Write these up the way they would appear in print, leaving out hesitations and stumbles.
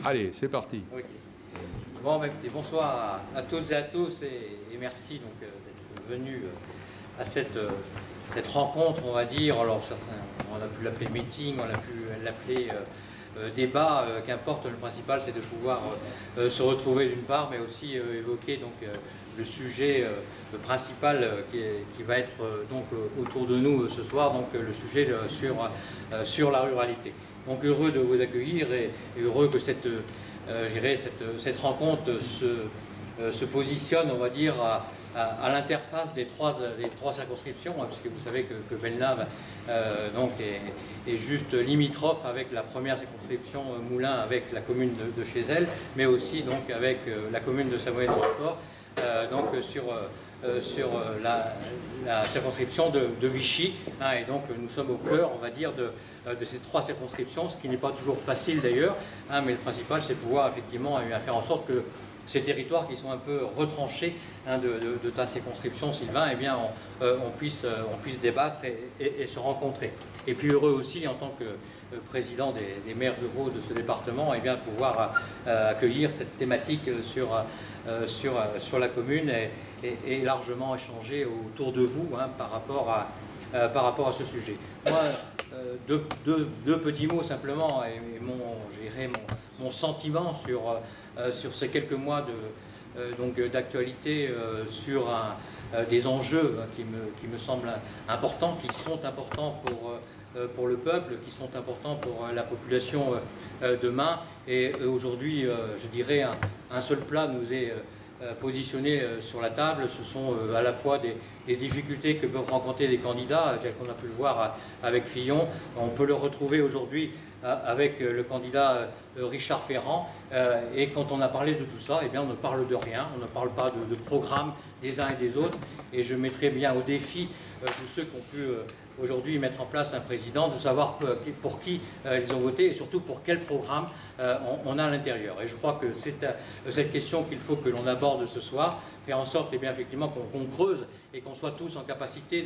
Allez, c'est parti. Ok. Bon, bah, écoutez, bonsoir à toutes et à tous et merci donc d'être venus à cette rencontre, on va dire. Alors certains, on a pu l'appeler meeting, on a pu l'appeler débat, qu'importe. Le principal, c'est de pouvoir se retrouver d'une part, mais aussi évoquer donc le sujet principal qui va être donc autour de nous ce soir, donc le sujet sur la ruralité. Donc heureux de vous accueillir et heureux que cette rencontre se positionne, on va dire, à l'interface des trois circonscriptions, puisque vous savez que Bellenave donc est juste limitrophe avec la première circonscription Moulins, avec la commune de Chézelles, mais aussi donc avec la commune de Savoie-de-Rochefort, donc sur la circonscription de Vichy, hein, et donc nous sommes au cœur, on va dire, de ces trois circonscriptions, ce qui n'est pas toujours facile d'ailleurs, hein, mais le principal c'est de pouvoir effectivement faire en sorte que ces territoires qui sont un peu retranchés, hein, de ta circonscription, Sylvain, eh bien, on puisse débattre et se rencontrer. Et puis heureux aussi, en tant que président des maires ruraux de ce département, eh bien, pouvoir accueillir cette thématique sur la commune et largement échanger autour de vous, hein, par rapport à ce sujet. Moi, deux petits mots simplement, et mon sentiment sur ces quelques mois d'actualité sur des enjeux qui me semblent importants, qui sont importants pour le peuple, qui sont importants pour la population demain. Et aujourd'hui, je dirais, un seul plat nous est positionné sur la table. Ce sont à la fois des difficultés que peuvent rencontrer des candidats, tel qu'on a pu le voir avec Fillon. On peut le retrouver aujourd'hui avec le candidat Richard Ferrand, et quand on a parlé de tout ça, eh bien, on ne parle de rien, on ne parle pas de programme des uns et des autres, et je mettrai bien au défi tous ceux qui ont pu aujourd'hui mettre en place un président, de savoir pour qui ils ont voté et surtout pour quel programme on a à l'intérieur. Et je crois que c'est cette question qu'il faut que l'on aborde ce soir, faire en sorte, eh bien, effectivement, qu'on creuse et qu'on soit tous en capacité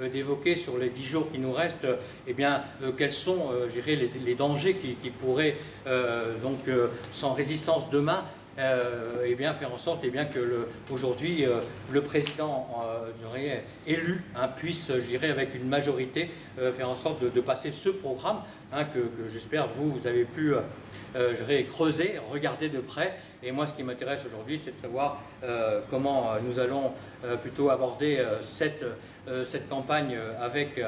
d'évoquer sur les 10 jours qui nous restent, eh bien, quels sont, je dirais, les dangers qui pourraient, sans résistance demain, eh bien, faire en sorte, eh bien, que aujourd'hui le président élu, hein, puisse, je dirais, avec une majorité, faire en sorte de passer ce programme, hein, que j'espère vous avez pu creuser, regarder de près. Et moi, ce qui m'intéresse aujourd'hui, c'est de savoir comment nous allons plutôt aborder cette campagne avec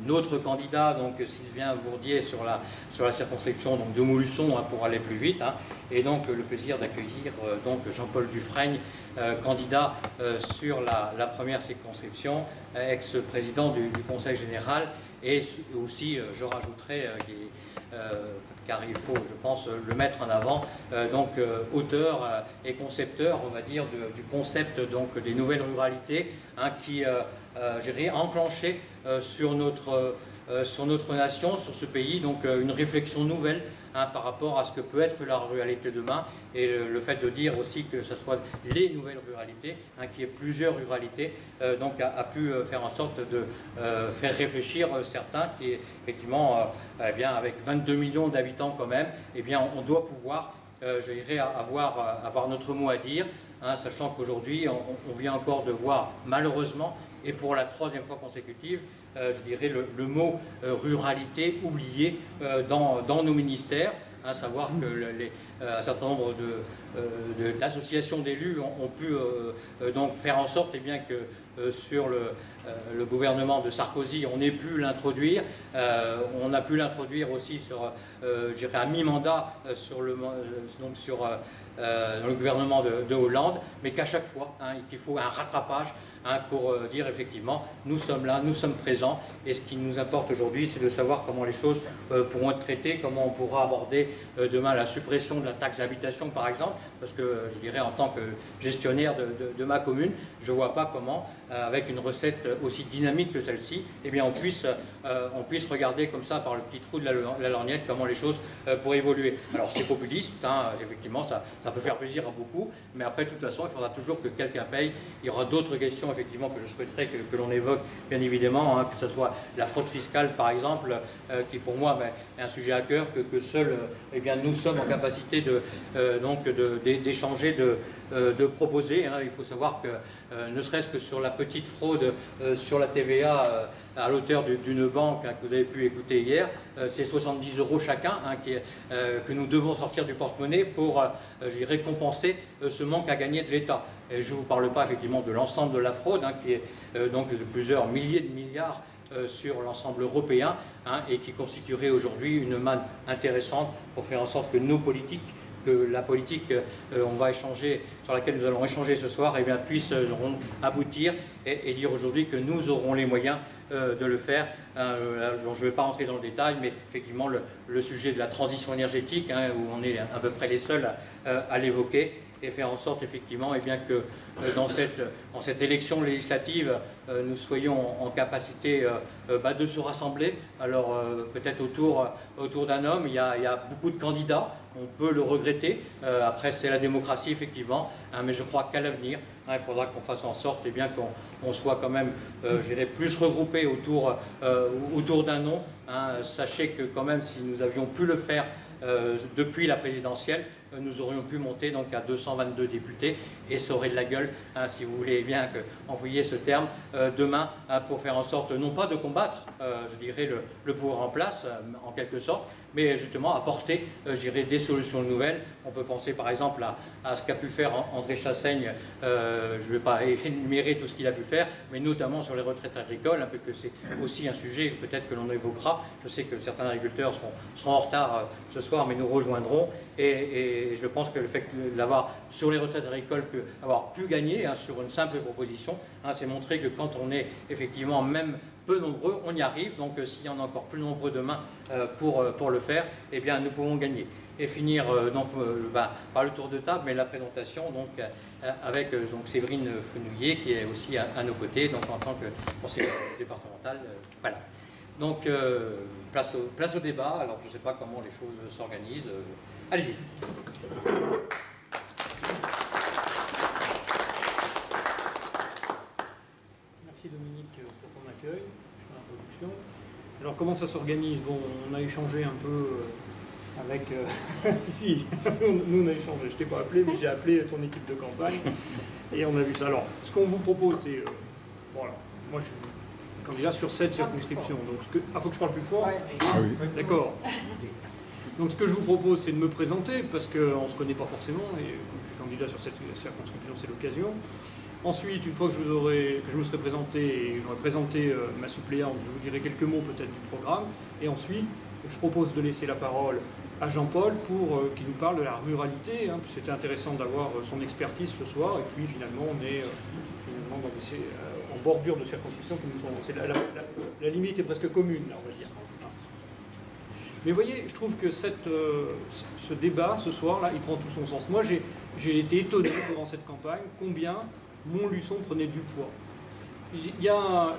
notre candidat, donc Sylvain Bourdier, sur la circonscription donc, de Montluçon, hein, pour aller plus vite, hein, et donc le plaisir d'accueillir donc Jean-Paul Dufrègne, candidat sur la première circonscription, ex-président du Conseil général, et aussi, je rajouterai, car il faut, je pense, le mettre en avant, auteur et concepteur, on va dire, du concept donc, des nouvelles ruralités, hein, qui j'ai enclenché sur notre nation, sur ce pays, donc une réflexion nouvelle, hein, par rapport à ce que peut être la ruralité demain, et le fait de dire aussi que ce soit les nouvelles ruralités, hein, qu'il y ait plusieurs ruralités, donc a pu faire en sorte de faire réfléchir certains qui, effectivement, eh bien, avec 22 millions d'habitants quand même, eh bien, on doit pouvoir, je dirais, avoir notre mot à dire, hein, sachant qu'aujourd'hui, on vient encore de voir, malheureusement, et pour la troisième fois consécutive, je dirais le mot ruralité oublié dans nos ministères, à savoir que un certain nombre d'associations d'élus ont pu donc faire en sorte, eh bien, que sur le gouvernement de Sarkozy, on ait pu l'introduire. On a pu l'introduire aussi sur, je dirais, à mi-mandat dans le gouvernement de Hollande, mais qu'à chaque fois, hein, qu'il faut un rattrapage, hein, pour dire effectivement, nous sommes là, nous sommes présents, et ce qui nous importe aujourd'hui, c'est de savoir comment les choses pourront être traitées, comment on pourra aborder demain la suppression de la taxe d'habitation par exemple, parce que je dirais en tant que gestionnaire de ma commune, je ne vois pas comment, avec une recette aussi dynamique que celle-ci, eh bien on puisse regarder comme ça par le petit trou de la lorgnette comment les choses pourraient évoluer. Alors c'est populiste, hein, effectivement, ça peut faire plaisir à beaucoup, mais après de toute façon il faudra toujours que quelqu'un paye. Il y aura d'autres questions effectivement que je souhaiterais que l'on évoque, bien évidemment, hein, que ce soit la fraude fiscale par exemple, qui pour moi est un sujet à cœur que seuls eh bien, nous sommes en capacité d'échanger, de proposer. Hein. Il faut savoir que ne serait-ce que sur la petite fraude sur la TVA à l'auteur d'une banque, hein, que vous avez pu écouter hier, c'est 70 € chacun, hein, que nous devons sortir du porte-monnaie pour je dirais, compenser ce manque à gagner de l'État. Et je ne vous parle pas effectivement de l'ensemble de la fraude, hein, qui est donc de plusieurs milliers de milliards sur l'ensemble européen, hein, et qui constituerait aujourd'hui une manne intéressante pour faire en sorte que nos politiques, que la politique sur laquelle nous allons échanger ce soir, eh bien, puisse aboutir et dire aujourd'hui que nous aurons les moyens de le faire. Je ne vais pas rentrer dans le détail, mais effectivement le sujet de la transition énergétique, hein, où on est à peu près les seuls à l'évoquer, et faire en sorte effectivement eh bien, que dans cette élection législative, nous soyons en capacité de se rassembler. Alors peut-être autour d'un homme, il y a beaucoup de candidats, on peut le regretter, après c'est la démocratie effectivement, hein, mais je crois qu'à l'avenir, hein, il faudra qu'on fasse en sorte eh bien, qu'on soit quand même je dirais, plus regroupés autour d'un nom. Hein. Sachez que quand même si nous avions pu le faire depuis la présidentielle, nous aurions pu monter donc à 222 députés, et ça aurait de la gueule, hein, si vous voulez bien employer ce terme, demain, hein, pour faire en sorte non pas de combattre, je dirais, le pouvoir en place, en quelque sorte, mais justement apporter, je dirais, des solutions nouvelles. On peut penser par exemple à ce qu'a pu faire André Chassaigne, je ne vais pas énumérer tout ce qu'il a pu faire, mais notamment sur les retraites agricoles, hein, parce que c'est aussi un sujet peut-être que l'on évoquera. Je sais que certains agriculteurs seront en retard ce soir, mais nous rejoindront, et je pense que le fait de l'avoir sur les retraites agricoles, avoir pu gagner, hein, sur une simple proposition, hein, c'est montrer que quand on est effectivement même peu nombreux, on y arrive. Donc s'il y en a encore plus nombreux demain pour le faire, eh bien nous pouvons gagner. Et finir par le tour de table, mais la présentation donc, avec donc, Séverine Fenouillet, qui est aussi à nos côtés, donc en tant que conseillère départementale. Voilà. Donc place au débat. Alors je ne sais pas comment les choses s'organisent. Allez-y. Merci Dominique pour ton accueil, pour l'introduction. Alors comment ça s'organise? Bon, on a échangé un peu avec... si, nous on a échangé, je ne t'ai pas appelé, mais j'ai appelé ton équipe de campagne et on a vu ça. Alors, ce qu'on vous propose, c'est... voilà, moi je suis candidat sur 7 circonscriptions, donc faut que je parle plus fort? Ah oui. D'accord. Donc ce que je vous propose, c'est de me présenter, parce qu'on ne se connaît pas forcément, et comme je suis candidat sur cette circonscription, c'est l'occasion. Ensuite, une fois que je me serai présenté et j'aurai présenté ma suppléante, je vous dirai quelques mots peut-être du programme. Et ensuite, je propose de laisser la parole à Jean-Paul pour qu'il nous parle de la ruralité. Hein. C'était intéressant d'avoir son expertise ce soir. Et puis finalement, on est en bordure de circonscription. La limite est presque commune, là, on va dire. Mais vous voyez, je trouve que ce débat, ce soir-là, il prend tout son sens. Moi, j'ai été étonné durant cette campagne combien Montluçon prenait du poids. Il y a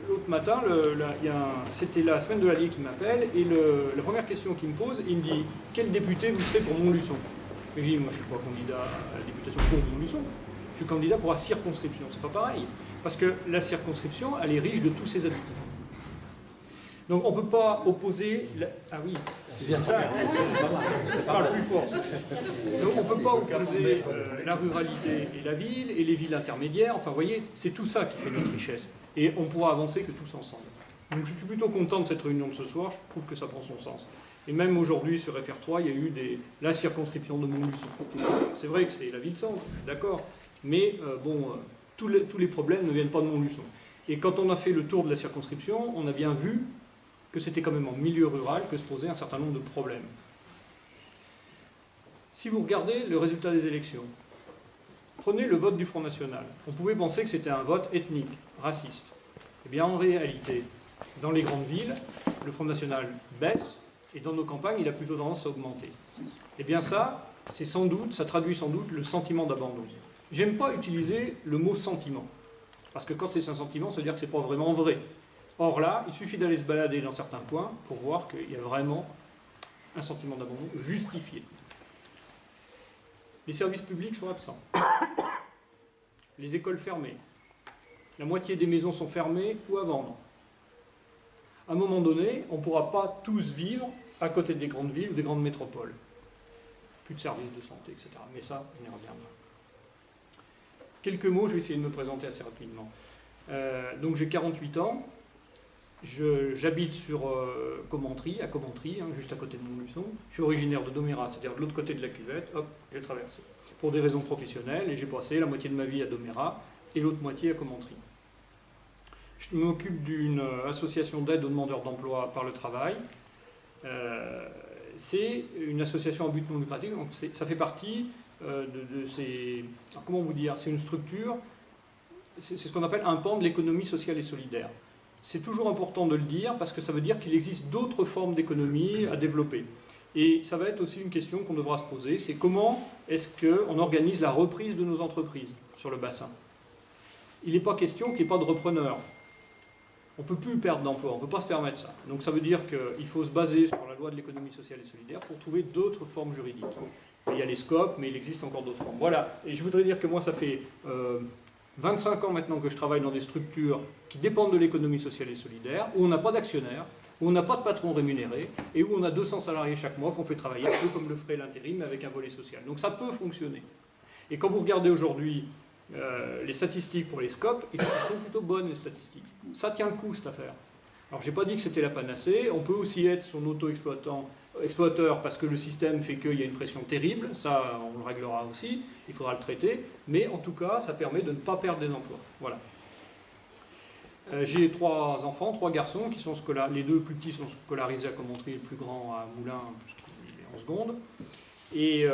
l'autre matin, c'était la semaine de l'Allier qui m'appelle, et la première question qu'il me pose, il me dit « Quel député vous serez pour Montluçon ?» Et je dis « Moi, je ne suis pas candidat à la députation pour Montluçon, je suis candidat pour la circonscription. » C'est pas pareil, parce que la circonscription, elle est riche de tous ses habitants. Donc on ne peut pas opposer... Ah oui, c'est bien ça, ça parle plus fort. Donc on ne peut pas opposer la ruralité et la ville, et les villes intermédiaires. Enfin, vous voyez, c'est tout ça qui fait notre richesse. Et on pourra avancer que tous ensemble. Donc je suis plutôt content de cette réunion de ce soir, je trouve que ça prend son sens. Et même aujourd'hui, sur FR3, il y a eu la circonscription de Montluçon. C'est vrai que c'est la ville-centre, d'accord. Mais tous les problèmes ne viennent pas de Montluçon. Et quand on a fait le tour de la circonscription, on a bien vu que c'était quand même en milieu rural que se posaient un certain nombre de problèmes. Si vous regardez le résultat des élections, prenez le vote du Front National. On pouvait penser que c'était un vote ethnique, raciste. Eh bien, en réalité, dans les grandes villes, le Front National baisse, et dans nos campagnes, il a plutôt tendance à augmenter. Eh bien ça, ça traduit sans doute le sentiment d'abandon. J'aime pas utiliser le mot sentiment, parce que quand c'est un sentiment, ça veut dire que c'est pas vraiment vrai. Or là, il suffit d'aller se balader dans certains coins pour voir qu'il y a vraiment un sentiment d'abandon justifié. Les services publics sont absents. Les écoles fermées. La moitié des maisons sont fermées ou à vendre. À un moment donné, on ne pourra pas tous vivre à côté des grandes villes ou des grandes métropoles. Plus de services de santé, etc. Mais ça, on y reviendra. Quelques mots, je vais essayer de me présenter assez rapidement. Donc j'ai 48 ans. J'habite sur Commentry, à Commentry, juste à côté de Montluçon. Je suis originaire de Domérat, c'est-à-dire de l'autre côté de la cuvette. Hop, j'ai traversé. Pour des raisons professionnelles, et j'ai passé la moitié de ma vie à Domérat et l'autre moitié à Commentry. Je m'occupe d'une association d'aide aux demandeurs d'emploi par le travail. C'est une association à but non lucratif, donc ça fait partie de ces... Alors comment vous dire? C'est une structure, c'est ce qu'on appelle un pan de l'économie sociale et solidaire. C'est toujours important de le dire parce que ça veut dire qu'il existe d'autres formes d'économie à développer. Et ça va être aussi une question qu'on devra se poser, c'est comment est-ce qu'on organise la reprise de nos entreprises sur le bassin. Il n'est pas question qu'il n'y ait pas de repreneurs. On ne peut plus perdre d'emploi, on ne peut pas se permettre ça. Donc ça veut dire qu'il faut se baser sur la loi de l'économie sociale et solidaire pour trouver d'autres formes juridiques. Il y a les scopes, mais il existe encore d'autres formes. Voilà, et je voudrais dire que moi ça fait 25 ans maintenant que je travaille dans des structures qui dépendent de l'économie sociale et solidaire, où on n'a pas d'actionnaire, où on n'a pas de patron rémunéré, et où on a 200 salariés chaque mois qu'on fait travailler, un peu comme le ferait l'intérim, mais avec un volet social. Donc ça peut fonctionner. Et quand vous regardez aujourd'hui les statistiques pour les scopes, elles sont plutôt bonnes, les statistiques. Ça tient le coup, cette affaire. Alors, je n'ai pas dit que c'était la panacée. On peut aussi être son auto-exploiteur parce que le système fait qu'il y a une pression terrible. Ça, on le réglera aussi. Il faudra le traiter. Mais en tout cas, ça permet de ne pas perdre des emplois. Voilà. J'ai 3 enfants, 3 garçons qui sont scolarisés. Les 2 plus petits sont scolarisés à Commentry, le plus grand à Moulins, puisqu'il est en seconde. Et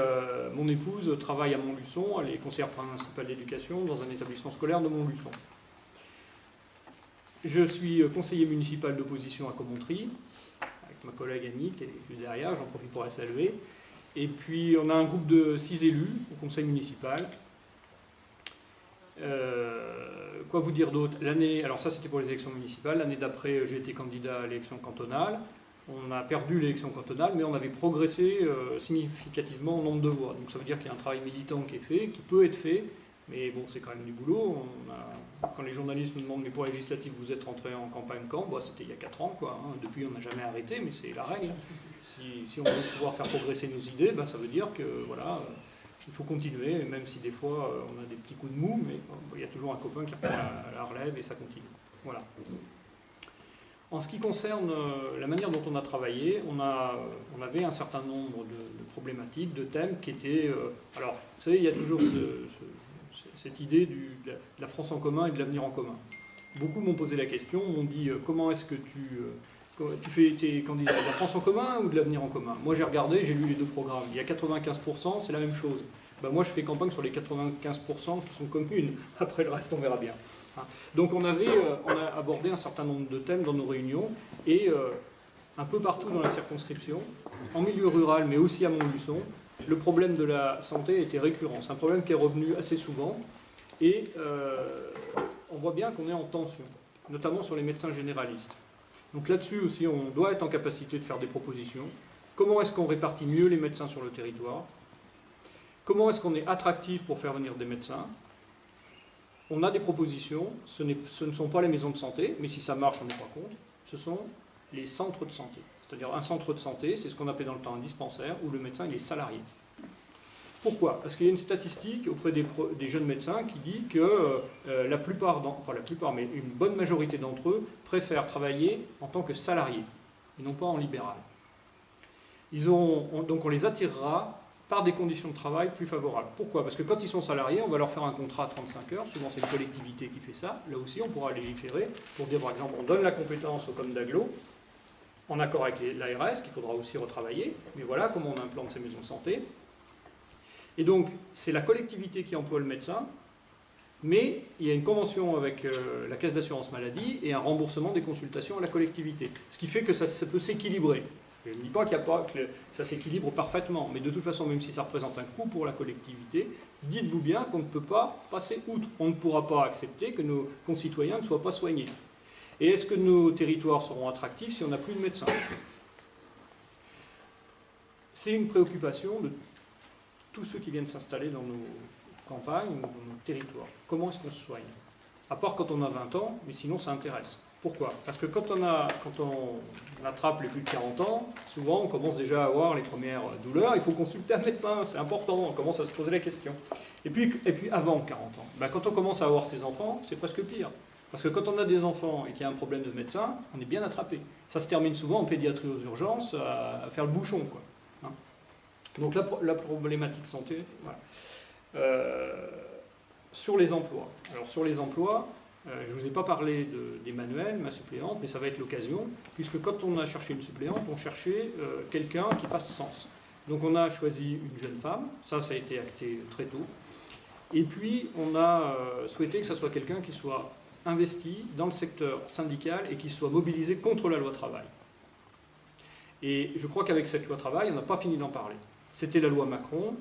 mon épouse travaille à Montluçon, elle est conseillère principale d'éducation dans un établissement scolaire de Montluçon. Je suis conseiller municipal d'opposition à Commentry, avec ma collègue Annie qui est juste derrière, j'en profite pour la saluer. Et puis on a un groupe de 6 élus au conseil municipal. Quoi vous dire d'autre? Alors ça c'était pour les élections municipales, l'année d'après j'ai été candidat à l'élection cantonale. On a perdu l'élection cantonale, mais on avait progressé significativement en nombre de voix. Donc ça veut dire qu'il y a un travail militant qui est fait, qui peut être fait, mais bon, c'est quand même du boulot. Quand les journalistes nous demandent « mais pour la législative, vous êtes rentré en campagne quand ?» C'était il y a 4 ans, quoi. Depuis, on n'a jamais arrêté, mais c'est la règle. Si on veut pouvoir faire progresser nos idées, ça veut dire que, voilà, il faut continuer, même si des fois, on a des petits coups de mou, mais il y a toujours un copain qui reprend la relève et ça continue. Voilà. En ce qui concerne la manière dont on a travaillé, on avait un certain nombre de problématiques, de thèmes qui étaient... alors, vous savez, il y a toujours cette idée de la France en commun et de l'avenir en commun. Beaucoup m'ont posé la question, m'ont dit comment est-ce que tu fais tes candidats, de la France en commun ou de l'avenir en commun? Moi j'ai regardé, j'ai lu les 2 programmes. Il y a 95%, c'est la même chose. Moi je fais campagne sur les 95% qui sont communes. Après le reste, on verra bien. Donc on a abordé un certain nombre de thèmes dans nos réunions et un peu partout dans la circonscription, en milieu rural mais aussi à Montluçon, le problème de la santé était récurrent. C'est un problème qui est revenu assez souvent et on voit bien qu'on est en tension, notamment sur les médecins généralistes. Donc là-dessus aussi, on doit être en capacité de faire des propositions. Comment est-ce qu'on répartit mieux les médecins sur le territoire? Comment est-ce qu'on est attractif pour faire venir des médecins? On a des propositions, ce ne sont pas les maisons de santé, mais si ça marche, on n'est pas contre, ce sont les centres de santé. C'est-à-dire un centre de santé, c'est ce qu'on appelait dans le temps un dispensaire, où le médecin il est salarié. Pourquoi? Parce qu'il y a une statistique auprès des jeunes médecins qui dit que mais une bonne majorité d'entre eux préfèrent travailler en tant que salariés, et non pas en libéral. Donc on les attirera par des conditions de travail plus favorables. Pourquoi? Parce que quand ils sont salariés, on va leur faire un contrat à 35 heures, souvent c'est une collectivité qui fait ça, là aussi on pourra légiférer pour dire par exemple on donne la compétence au com d'agglo, en accord avec l'ARS, qu'il faudra aussi retravailler, mais voilà comment on implante ces maisons de santé. Et donc c'est la collectivité qui emploie le médecin, mais il y a une convention avec la caisse d'assurance maladie et un remboursement des consultations à la collectivité, ce qui fait que ça peut s'équilibrer. Je ne dis pas que ça s'équilibre parfaitement, mais de toute façon, même si ça représente un coût pour la collectivité, dites-vous bien qu'on ne peut pas passer outre. On ne pourra pas accepter que nos concitoyens ne soient pas soignés. Et est-ce que nos territoires seront attractifs si on n'a plus de médecins? C'est une préoccupation de tous ceux qui viennent s'installer dans nos campagnes ou dans nos territoires. Comment est-ce qu'on se soigne? À part quand on a 20 ans, mais sinon ça intéresse. Pourquoi? Parce que quand on attrape les plus de 40 ans, souvent on commence déjà à avoir les premières douleurs, il faut consulter un médecin, c'est important, on commence à se poser la question. Et puis avant 40 ans, quand on commence à avoir ses enfants, c'est presque pire. Parce que quand on a des enfants et qu'il y a un problème de médecin, on est bien attrapé. Ça se termine souvent en pédiatrie aux urgences, à faire le bouchon, quoi. Hein. Donc la problématique santé, voilà. Sur les emplois. Alors sur les emplois, je ne vous ai pas parlé d'Emmanuel, ma suppléante, mais ça va être l'occasion, puisque quand on a cherché une suppléante, on cherchait quelqu'un qui fasse sens. Donc on a choisi une jeune femme, ça a été acté très tôt, et puis on a souhaité que ça soit quelqu'un qui soit investi dans le secteur syndical et qui soit mobilisé contre la loi travail. Et je crois qu'avec cette loi travail, on n'a pas fini d'en parler. C'était la loi Macron,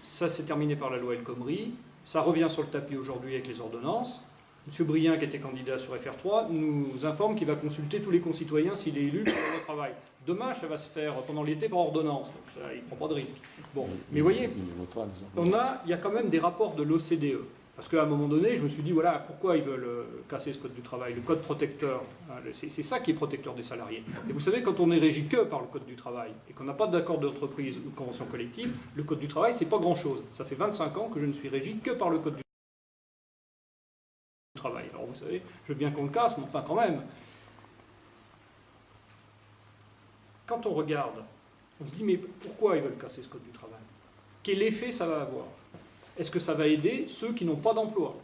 ça s'est terminé par la loi El Khomri, ça revient sur le tapis aujourd'hui avec les ordonnances. M. Brien, qui était candidat sur FR3, nous informe qu'il va consulter tous les concitoyens s'il est élu pour le travail. Dommage, ça va se faire pendant l'été par ordonnance, donc ça, il ne prend pas de risque. Bon, mais vous voyez, il y a quand même des rapports de l'OCDE. Parce qu'à un moment donné, je me suis dit, voilà, pourquoi ils veulent casser ce code du travail, le code protecteur, c'est ça qui est protecteur des salariés. Et vous savez, quand on est régi que par le code du travail, et qu'on n'a pas d'accord d'entreprise ou de convention collective, le code du travail, c'est pas grand-chose. Ça fait 25 ans que je ne suis régi que par le code du travail. Alors vous savez, je veux bien qu'on le casse, mais enfin quand même. Quand on regarde, on se dit, mais pourquoi ils veulent casser ce code du travail? Quel effet ça va avoir? Est-ce que ça va aider ceux qui n'ont pas d'emploi?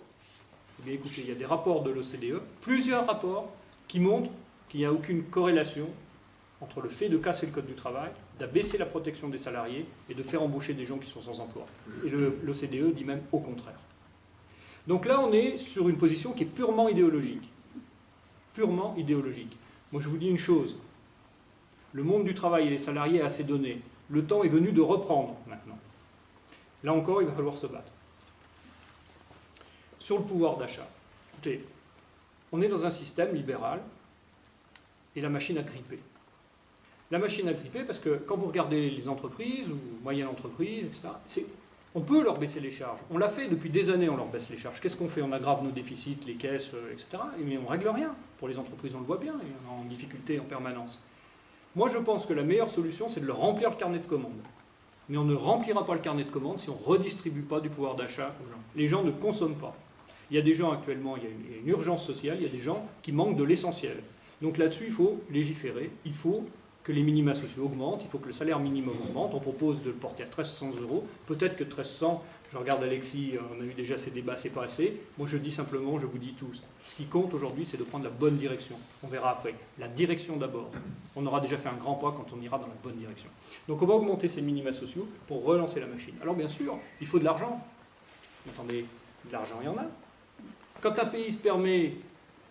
Eh bien écoutez, il y a des rapports de l'OCDE, plusieurs rapports qui montrent qu'il n'y a aucune corrélation entre le fait de casser le code du travail, d'abaisser la protection des salariés et de faire embaucher des gens qui sont sans emploi. Et l'OCDE dit même au contraire. Donc là, on est sur une position qui est purement idéologique. Purement idéologique. Moi, je vous dis une chose. Le monde du travail et les salariés a assez donné. Le temps est venu de reprendre maintenant. Là encore, il va falloir se battre. Sur le pouvoir d'achat. Écoutez, on est dans un système libéral et la machine a grippé. La machine a grippé parce que quand vous regardez les entreprises ou moyennes entreprises, etc., on peut leur baisser les charges. On l'a fait depuis des années, on leur baisse les charges. Qu'est-ce qu'on fait? On aggrave nos déficits, les caisses, etc. Mais on ne règle rien. Pour les entreprises, on le voit bien, et on est en difficulté en permanence. Moi, je pense que la meilleure solution, c'est de leur remplir le carnet de commandes. Mais on ne remplira pas le carnet de commandes si on ne redistribue pas du pouvoir d'achat aux gens. Les gens ne consomment pas. Il y a des gens actuellement, il y a une urgence sociale, il y a des gens qui manquent de l'essentiel. Donc là-dessus, il faut légiférer, il faut que les minima sociaux augmentent, il faut que le salaire minimum augmente. On propose de le porter à 1 300 €. Peut-être que 1 300, je regarde Alexis, on a eu déjà ces débats, c'est pas assez. Moi je dis simplement, je vous dis tous, ce qui compte aujourd'hui, c'est de prendre la bonne direction. On verra après. La direction d'abord. On aura déjà fait un grand pas quand on ira dans la bonne direction. Donc on va augmenter ces minima sociaux pour relancer la machine. Alors bien sûr, il faut de l'argent. Attendez, de l'argent, il y en a. Quand un pays se permet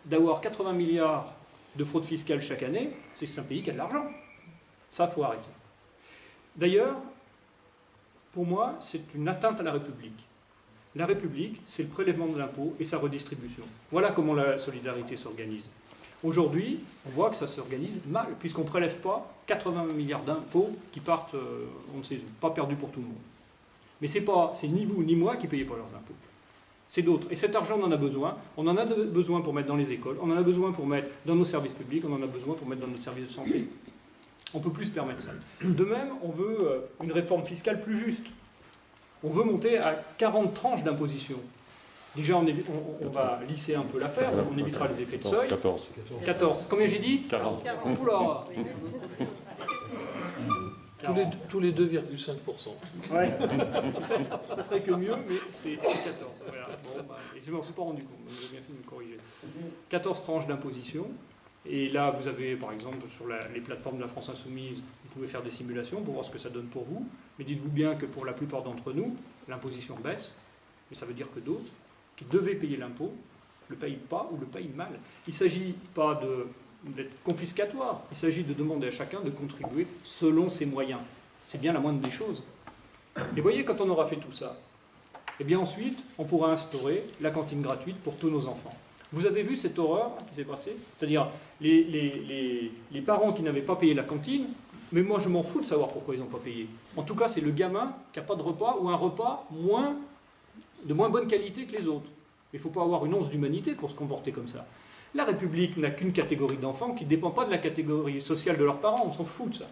d'avoir 80 milliards de fraude fiscale chaque année, c'est un pays qui a de l'argent. Ça, il faut arrêter. D'ailleurs, pour moi, c'est une atteinte à la République. La République, c'est le prélèvement de l'impôt et sa redistribution. Voilà comment la solidarité s'organise. Aujourd'hui, on voit que ça s'organise mal, puisqu'on ne prélève pas 80 milliards d'impôts qui partent, on ne sait pas perdus pour tout le monde. Mais c'est ni vous ni moi qui ne payez pas leurs impôts. C'est d'autres. Et cet argent, on en a besoin. On en a besoin pour mettre dans les écoles, on en a besoin pour mettre dans nos services publics, on en a besoin pour mettre dans notre service de santé. On ne peut plus se permettre ça. De même, on veut une réforme fiscale plus juste. On veut monter à 40 tranches d'imposition. Déjà, on va lisser un peu l'affaire, on évitera les effets de seuil. 14. Combien j'ai dit? 40. Oula. Tous les 2,5%. Ouais. Ça serait que mieux, mais c'est 14. Voilà. Bon, et je ne m'en suis pas rendu compte, donc j'ai bien fait de me corriger. 14 tranches d'imposition. Et là, vous avez, par exemple, sur les plateformes de la France Insoumise, vous pouvez faire des simulations pour voir ce que ça donne pour vous. Mais dites-vous bien que pour la plupart d'entre nous, l'imposition baisse. Mais ça veut dire que d'autres, qui devaient payer l'impôt, le payent pas ou le payent mal. Il ne s'agit pas de d'être confiscatoire. Il s'agit de demander à chacun de contribuer selon ses moyens. C'est bien la moindre des choses. Et voyez, quand on aura fait tout ça, et bien ensuite, on pourra instaurer la cantine gratuite pour tous nos enfants. Vous avez vu cette horreur qui s'est passée? C'est-à-dire, les parents qui n'avaient pas payé la cantine, mais moi je m'en fous de savoir pourquoi ils n'ont pas payé. En tout cas, c'est le gamin qui n'a pas de repas ou un repas de moins bonne qualité que les autres. Il ne faut pas avoir une once d'humanité pour se comporter comme ça. La République n'a qu'une catégorie d'enfants qui ne dépend pas de la catégorie sociale de leurs parents, on s'en fout de ça.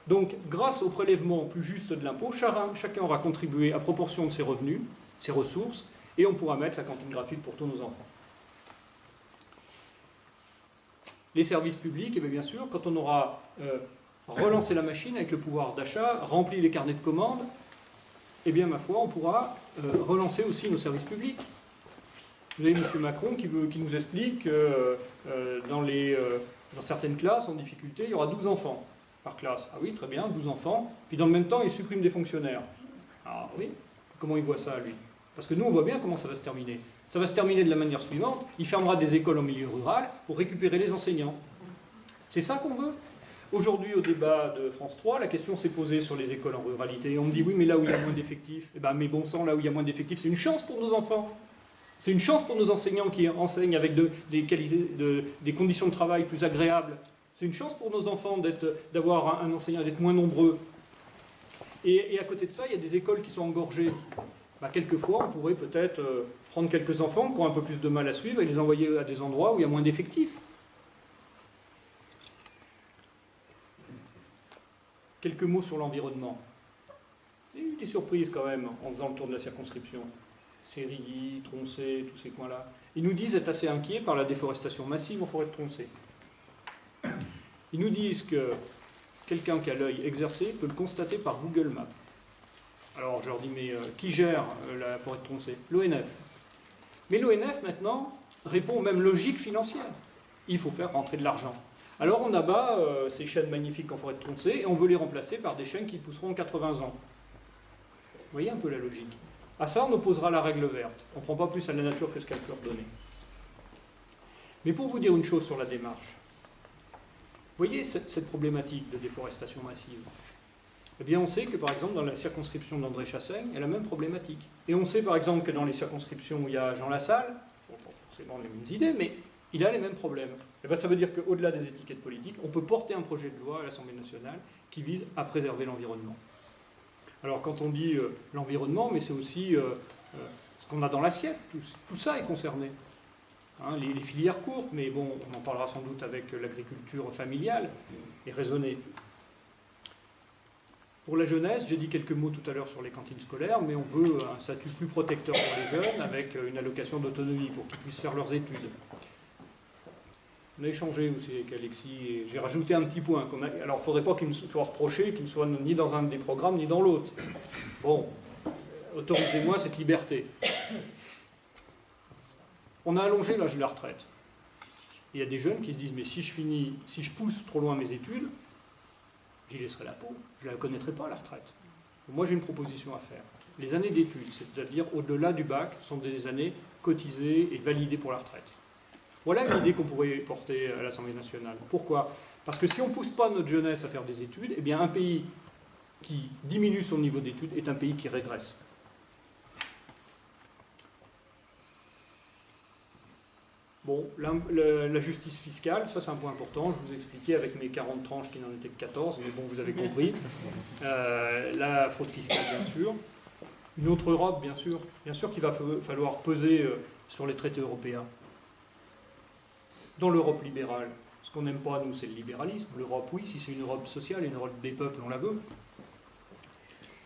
Donc, grâce au prélèvement plus juste de l'impôt, chacun aura contribué à proportion de ses revenus, ses ressources, et on pourra mettre la cantine gratuite pour tous nos enfants. Les services publics, et bien sûr, quand on aura relancé la machine avec le pouvoir d'achat, rempli les carnets de commandes, eh bien, ma foi, on pourra relancer aussi nos services publics. Vous avez M. Macron qui nous explique que dans certaines classes en difficulté, il y aura 12 enfants par classe. Ah oui, très bien, 12 enfants. Puis dans le même temps, il supprime des fonctionnaires. Ah oui, comment il voit ça, lui? Parce que nous, on voit bien comment ça va se terminer. Ça va se terminer de la manière suivante. Il fermera des écoles en milieu rural pour récupérer les enseignants. C'est ça qu'on veut? Aujourd'hui, au débat de France 3, la question s'est posée sur les écoles en ruralité. Et on me dit, oui, mais là où il y a moins d'effectifs, eh bien, mais bon sang, là où il y a moins d'effectifs, c'est une chance pour nos enfants. C'est une chance pour nos enseignants qui enseignent avec des conditions de travail plus agréables. C'est une chance pour nos enfants d'avoir un enseignant, d'être moins nombreux. Et à côté de ça, il y a des écoles qui sont engorgées. Bah, quelquefois, on pourrait peut-être prendre quelques enfants qui ont un peu plus de mal à suivre et les envoyer à des endroits où il y a moins d'effectifs. Quelques mots sur l'environnement. Il y a eu des surprises quand même en faisant le tour de la circonscription. Sérilly, Troncé, tous ces coins-là. Ils nous disent être assez inquiets par la déforestation massive en forêt de Troncé. Ils nous disent que quelqu'un qui a l'œil exercé peut le constater par Google Maps. Alors je leur dis, mais qui gère la forêt de Troncé? L'ONF. Mais l'ONF, maintenant, répond aux mêmes logiques financières. Il faut faire rentrer de l'argent. Alors on abat ces chênes magnifiques en forêt de Troncé et on veut les remplacer par des chênes qui pousseront en 80 ans. Vous voyez un peu la logique. À ça, on opposera la règle verte. On ne prend pas plus à la nature que ce qu'elle peut redonner. Mais pour vous dire une chose sur la démarche, vous voyez cette problématique de déforestation massive? Eh bien, on sait que, par exemple, dans la circonscription d'André Chassaigne, il y a la même problématique. Et on sait, par exemple, que dans les circonscriptions où il y a Jean Lassalle, bon, pas forcément les mêmes idées, mais il a les mêmes problèmes. Et bien, ça veut dire qu'au-delà des étiquettes politiques, on peut porter un projet de loi à l'Assemblée nationale qui vise à préserver l'environnement. Alors, quand on dit l'environnement, mais c'est aussi ce qu'on a dans l'assiette, tout ça est concerné. Hein, les filières courtes, mais bon, on en parlera sans doute avec l'agriculture familiale et raisonnée. Pour la jeunesse, j'ai dit quelques mots tout à l'heure sur les cantines scolaires, mais on veut un statut plus protecteur pour les jeunes, avec une allocation d'autonomie pour qu'ils puissent faire leurs études. On a échangé aussi avec Alexis, et j'ai rajouté un petit point. Alors, il ne faudrait pas qu'il me soit reproché qu'il ne soit ni dans un des programmes, ni dans l'autre. Bon, autorisez-moi cette liberté. On a allongé l'âge de la retraite. Il y a des jeunes qui se disent, mais si je pousse trop loin mes études, j'y laisserai la peau, je ne la connaîtrai pas, la retraite. Moi, j'ai une proposition à faire. Les années d'études, c'est-à-dire au-delà du bac, sont des années cotisées et validées pour la retraite. Voilà une idée qu'on pourrait porter à l'Assemblée nationale. Pourquoi? Parce que si on ne pousse pas notre jeunesse à faire des études, eh bien un pays qui diminue son niveau d'études est un pays qui régresse. Bon, la justice fiscale, ça c'est un point important, je vous ai expliqué avec mes 40 tranches qui n'en étaient que 14, mais bon, vous avez compris. La fraude fiscale, bien sûr. Une autre Europe, bien sûr qu'il va falloir peser sur les traités européens. Dans l'Europe libérale, ce qu'on n'aime pas, nous, c'est le libéralisme. L'Europe, oui, si c'est une Europe sociale, une Europe des peuples, on la veut.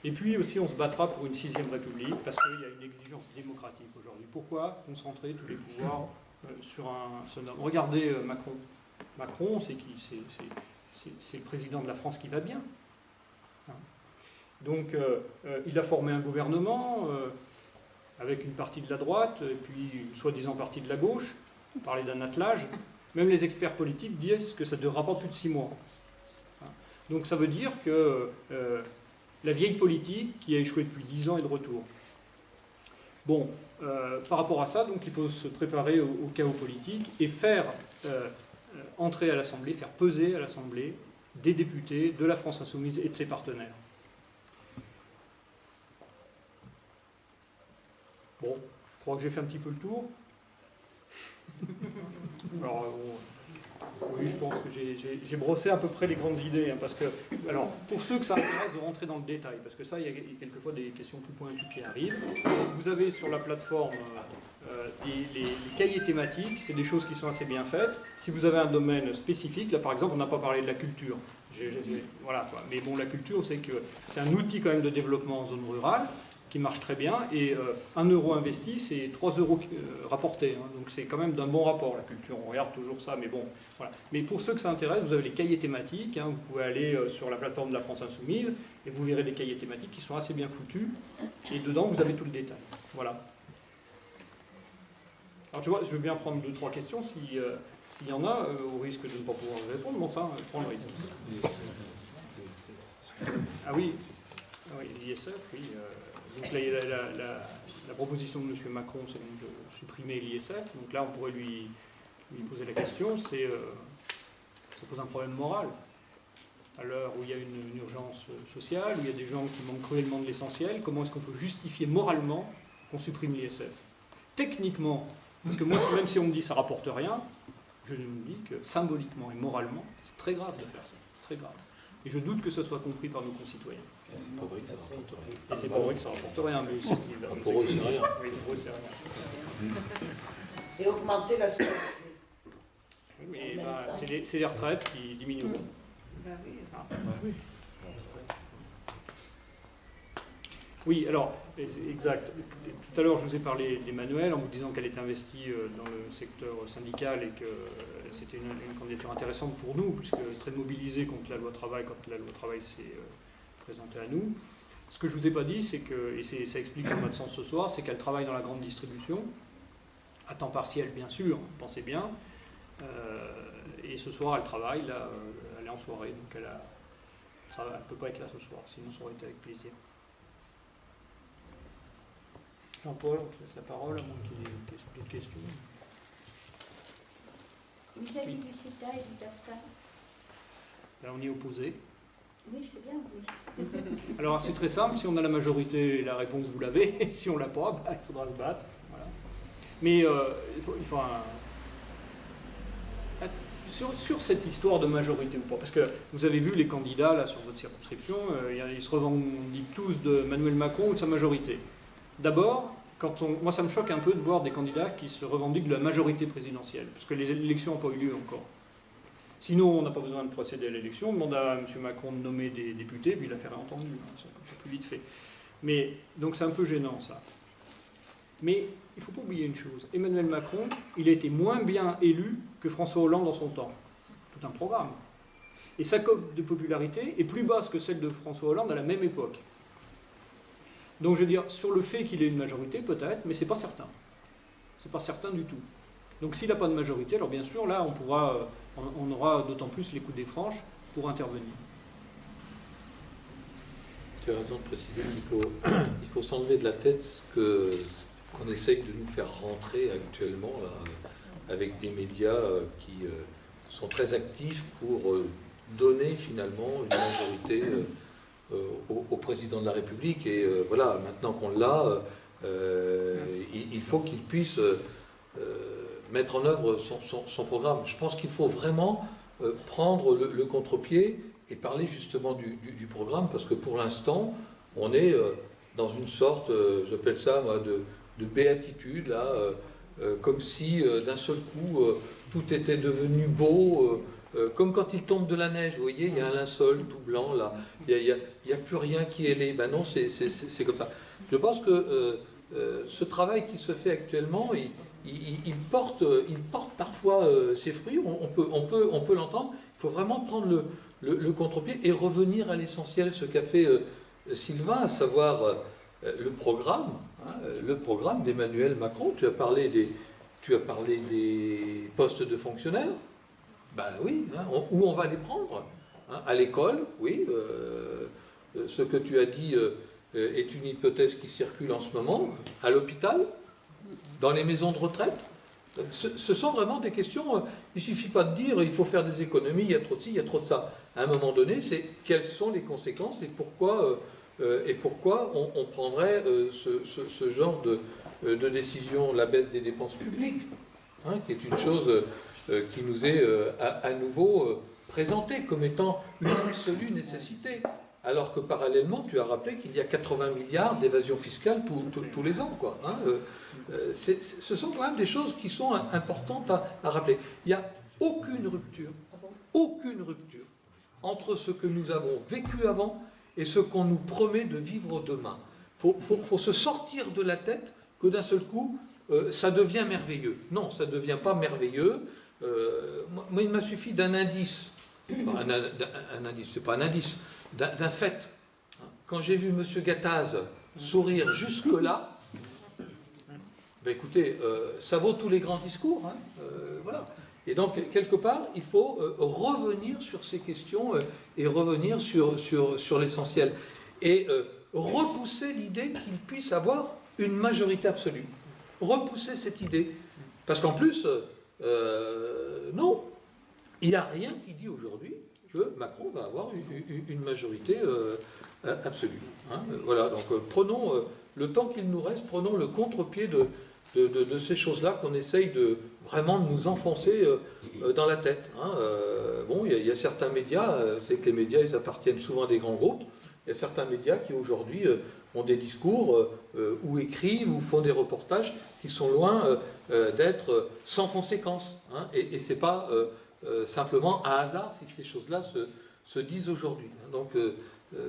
Et puis aussi, on se battra pour une 6e République, parce qu'il y a une exigence démocratique aujourd'hui. Pourquoi concentrer tous les pouvoirs sur un seul homme? Regardez Macron. Macron, c'est qui? C'est le président de la France qui va bien. Hein? Donc, il a formé un gouvernement avec une partie de la droite, et puis une soi-disant partie de la gauche. On parlait d'un attelage. Même les experts politiques disent que ça ne durera pas plus de 6 mois. Hein? Donc, ça veut dire que la vieille politique qui a échoué depuis 10 ans est de retour. Bon, par rapport à ça, donc, il faut se préparer au chaos politique et faire entrer à l'Assemblée, faire peser à l'Assemblée des députés de la France Insoumise et de ses partenaires. Bon, je crois que j'ai fait un petit peu le tour. Alors, oui, je pense que j'ai brossé à peu près les grandes idées, hein, parce que, alors, pour ceux que ça intéresse de rentrer dans le détail, parce que ça, il y a quelquefois des questions plus pointues qui arrivent. Vous avez sur la plateforme les cahiers thématiques, c'est des choses qui sont assez bien faites. Si vous avez un domaine spécifique, là par exemple, on n'a pas parlé de la culture. Voilà, quoi. Mais bon, la culture, c'est que c'est un outil quand même de développement en zone rurale, qui marche très bien, et 1 euro investi, c'est 3 euros rapportés. Hein, donc c'est quand même d'un bon rapport, la culture. On regarde toujours ça, mais bon, voilà. Mais pour ceux que ça intéresse, vous avez les cahiers thématiques, hein, vous pouvez aller sur la plateforme de la France Insoumise, et vous verrez des cahiers thématiques qui sont assez bien foutus, et dedans, vous avez tout le détail. Voilà. Alors, tu vois, je veux bien prendre 2-3 questions, s'il y en a, au risque de ne pas pouvoir vous répondre, mais enfin, prends le risque. Ah oui, l'ISF, oui. Donc là, la proposition de M. Macron, c'est donc de supprimer l'ISF. Donc là, on pourrait lui poser la question, ça pose un problème moral. À l'heure où il y a une urgence sociale, où il y a des gens qui manquent cruellement de l'essentiel, comment est-ce qu'on peut justifier moralement qu'on supprime l'ISF? Techniquement, parce que moi, même si on me dit que ça ne rapporte rien, je me dis que symboliquement et moralement, c'est très grave de faire ça. Très grave. Et je doute que ce soit compris par nos concitoyens. C'est pas vrai que ça rapporte rien. Et c'est pas vrai que ça rapporte rien, mais c'est ce qu'il a. Pour eux, c'est rien. Oui, pour eux, c'est rien. Et augmenter la CSG. Oui, mais c'est les retraites qui diminuent. Ben oui. Ah. Oui, alors, exact. Tout à l'heure, je vous ai parlé d'Emmanuel en vous disant qu'elle était investie dans le secteur syndical et que c'était une candidature intéressante pour nous, puisque très mobilisée contre la loi travail quand la loi travail s'est présentée à nous. Ce que je ne vous ai pas dit, c'est que, et ça explique notre sens ce soir, c'est qu'elle travaille dans la grande distribution, à temps partiel bien sûr, pensez bien, et ce soir elle travaille, là, elle est en soirée, donc elle ne peut pas être là ce soir, sinon ça aurait été avec plaisir. Jean-Paul, on te laisse la parole, à moins qu'il y ait d'autres questions. Vis-à-vis du CETA et du TAFTA. Alors on y est opposé. Oui, je sais bien, oui. Alors c'est très simple, si on a la majorité, la réponse vous l'avez, si on l'a pas, bah, il faudra se battre. Voilà. Mais il faut sur cette histoire de majorité ou pas, parce que vous avez vu les candidats là sur votre circonscription, ils se revendiquent tous de Emmanuel Macron ou de sa majorité. D'abord, moi ça me choque un peu de voir des candidats qui se revendiquent de la majorité présidentielle, parce que les élections n'ont pas eu lieu encore. Sinon, on n'a pas besoin de procéder à l'élection, on demande à M. Macron de nommer des députés, puis l'affaire est entendue, hein, c'est plus vite fait. Mais, donc c'est un peu gênant ça. Mais il ne faut pas oublier une chose, Emmanuel Macron, il a été moins bien élu que François Hollande dans son temps. Tout un programme. Et sa cote de popularité est plus basse que celle de François Hollande à la même époque. Donc je veux dire, sur le fait qu'il ait une majorité, peut-être, mais c'est pas certain. C'est pas certain du tout. Donc s'il n'a pas de majorité, alors bien sûr, là, on aura d'autant plus les coups des franches pour intervenir. Tu as raison de préciser qu'il faut s'enlever de la tête ce qu'on essaye de nous faire rentrer actuellement, là, avec des médias qui sont très actifs pour donner finalement une majorité au président de la République. Et voilà, maintenant qu'on l'a, il faut qu'il puisse mettre en œuvre son programme. Je pense qu'il faut vraiment prendre le contre-pied et parler justement du programme, parce que pour l'instant, on est dans une sorte, j'appelle ça moi, de béatitude, là, comme si d'un seul coup, tout était devenu beau, comme quand il tombe de la neige, vous voyez, il y a un linceul tout blanc, là, il n'y a plus rien qui est laid. Ben non, c'est comme ça. Je pense que ce travail qui se fait actuellement, il porte parfois ses fruits, on peut l'entendre. Il faut vraiment prendre le contre-pied et revenir à l'essentiel, ce qu'a fait Sylvain, à savoir le programme d'Emmanuel Macron. Tu as parlé des postes de fonctionnaires. Ben oui, hein, où on va les prendre, hein, à l'école, oui. Ce que tu as dit est une hypothèse qui circule en ce moment. À l'hôpital, dans les maisons de retraite. Ce sont vraiment des questions, il ne suffit pas de dire il faut faire des économies, il y a trop de ci, il y a trop de ça. À un moment donné, c'est quelles sont les conséquences et pourquoi on prendrait ce genre de décision, la baisse des dépenses publiques, hein, qui est une chose qui nous est à nouveau présentée comme étant une absolue nécessité. Alors que parallèlement, tu as rappelé qu'il y a 80 milliards d'évasion fiscale tous les ans, quoi. Hein, ce sont quand même des choses qui sont importantes à rappeler. Il n'y a aucune rupture entre ce que nous avons vécu avant et ce qu'on nous promet de vivre demain. Faut se sortir de la tête que d'un seul coup, ça devient merveilleux. Non, ça ne devient pas merveilleux. Moi, il m'a suffi d'un indice. Un indice, c'est pas un indice, d'un fait. Quand j'ai vu M. Gattaz sourire jusque-là, ben écoutez, ça vaut tous les grands discours. Hein, voilà. Et donc, quelque part, il faut revenir sur ces questions et revenir sur l'essentiel. Et repousser l'idée qu'il puisse avoir une majorité absolue. Repousser cette idée. Parce qu'en plus, non. Il n'y a rien qui dit aujourd'hui que Macron va avoir une majorité absolue. Hein, voilà, donc prenons le temps qu'il nous reste, prenons le contre-pied de ces choses-là qu'on essaye vraiment de nous enfoncer dans la tête. Hein. Bon, il y a certains médias, c'est que les médias, ils appartiennent souvent à des grands groupes. Il y a certains médias qui aujourd'hui ont des discours ou écrivent ou font des reportages qui sont loin d'être sans conséquence. Hein, et c'est pas simplement un hasard si ces choses-là se disent aujourd'hui. Donc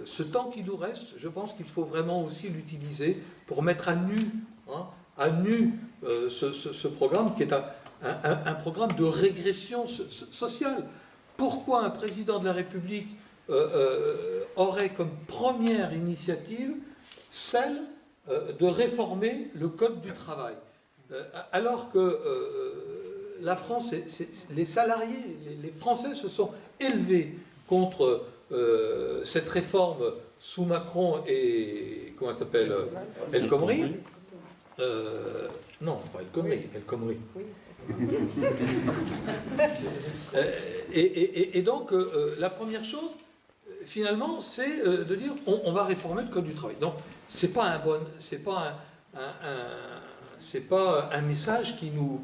ce temps qui nous reste, je pense qu'il faut vraiment aussi l'utiliser pour mettre à nu, ce programme qui est un programme de régression sociale. Pourquoi un président de la République aurait comme première initiative celle de réformer le Code du travail, alors que la France, les salariés, les Français se sont élevés contre cette réforme sous Macron et, comment elle s'appelle, El Khomri. Non, pas El Khomri, El Khomri. Et donc, la première chose, finalement, c'est de dire on va réformer le Code du travail. Donc, c'est pas un message qui nous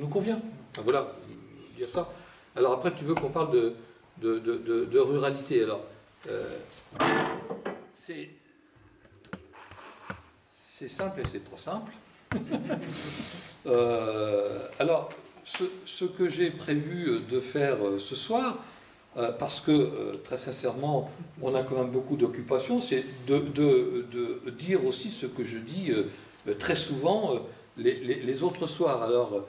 convient. Enfin, voilà, dire ça. Alors après, tu veux qu'on parle de ruralité. Alors, c'est simple et c'est trop simple. Alors, ce que j'ai prévu de faire ce soir, parce que, très sincèrement, on a quand même beaucoup d'occupations, c'est de dire aussi ce que je dis très souvent les autres soirs. Alors,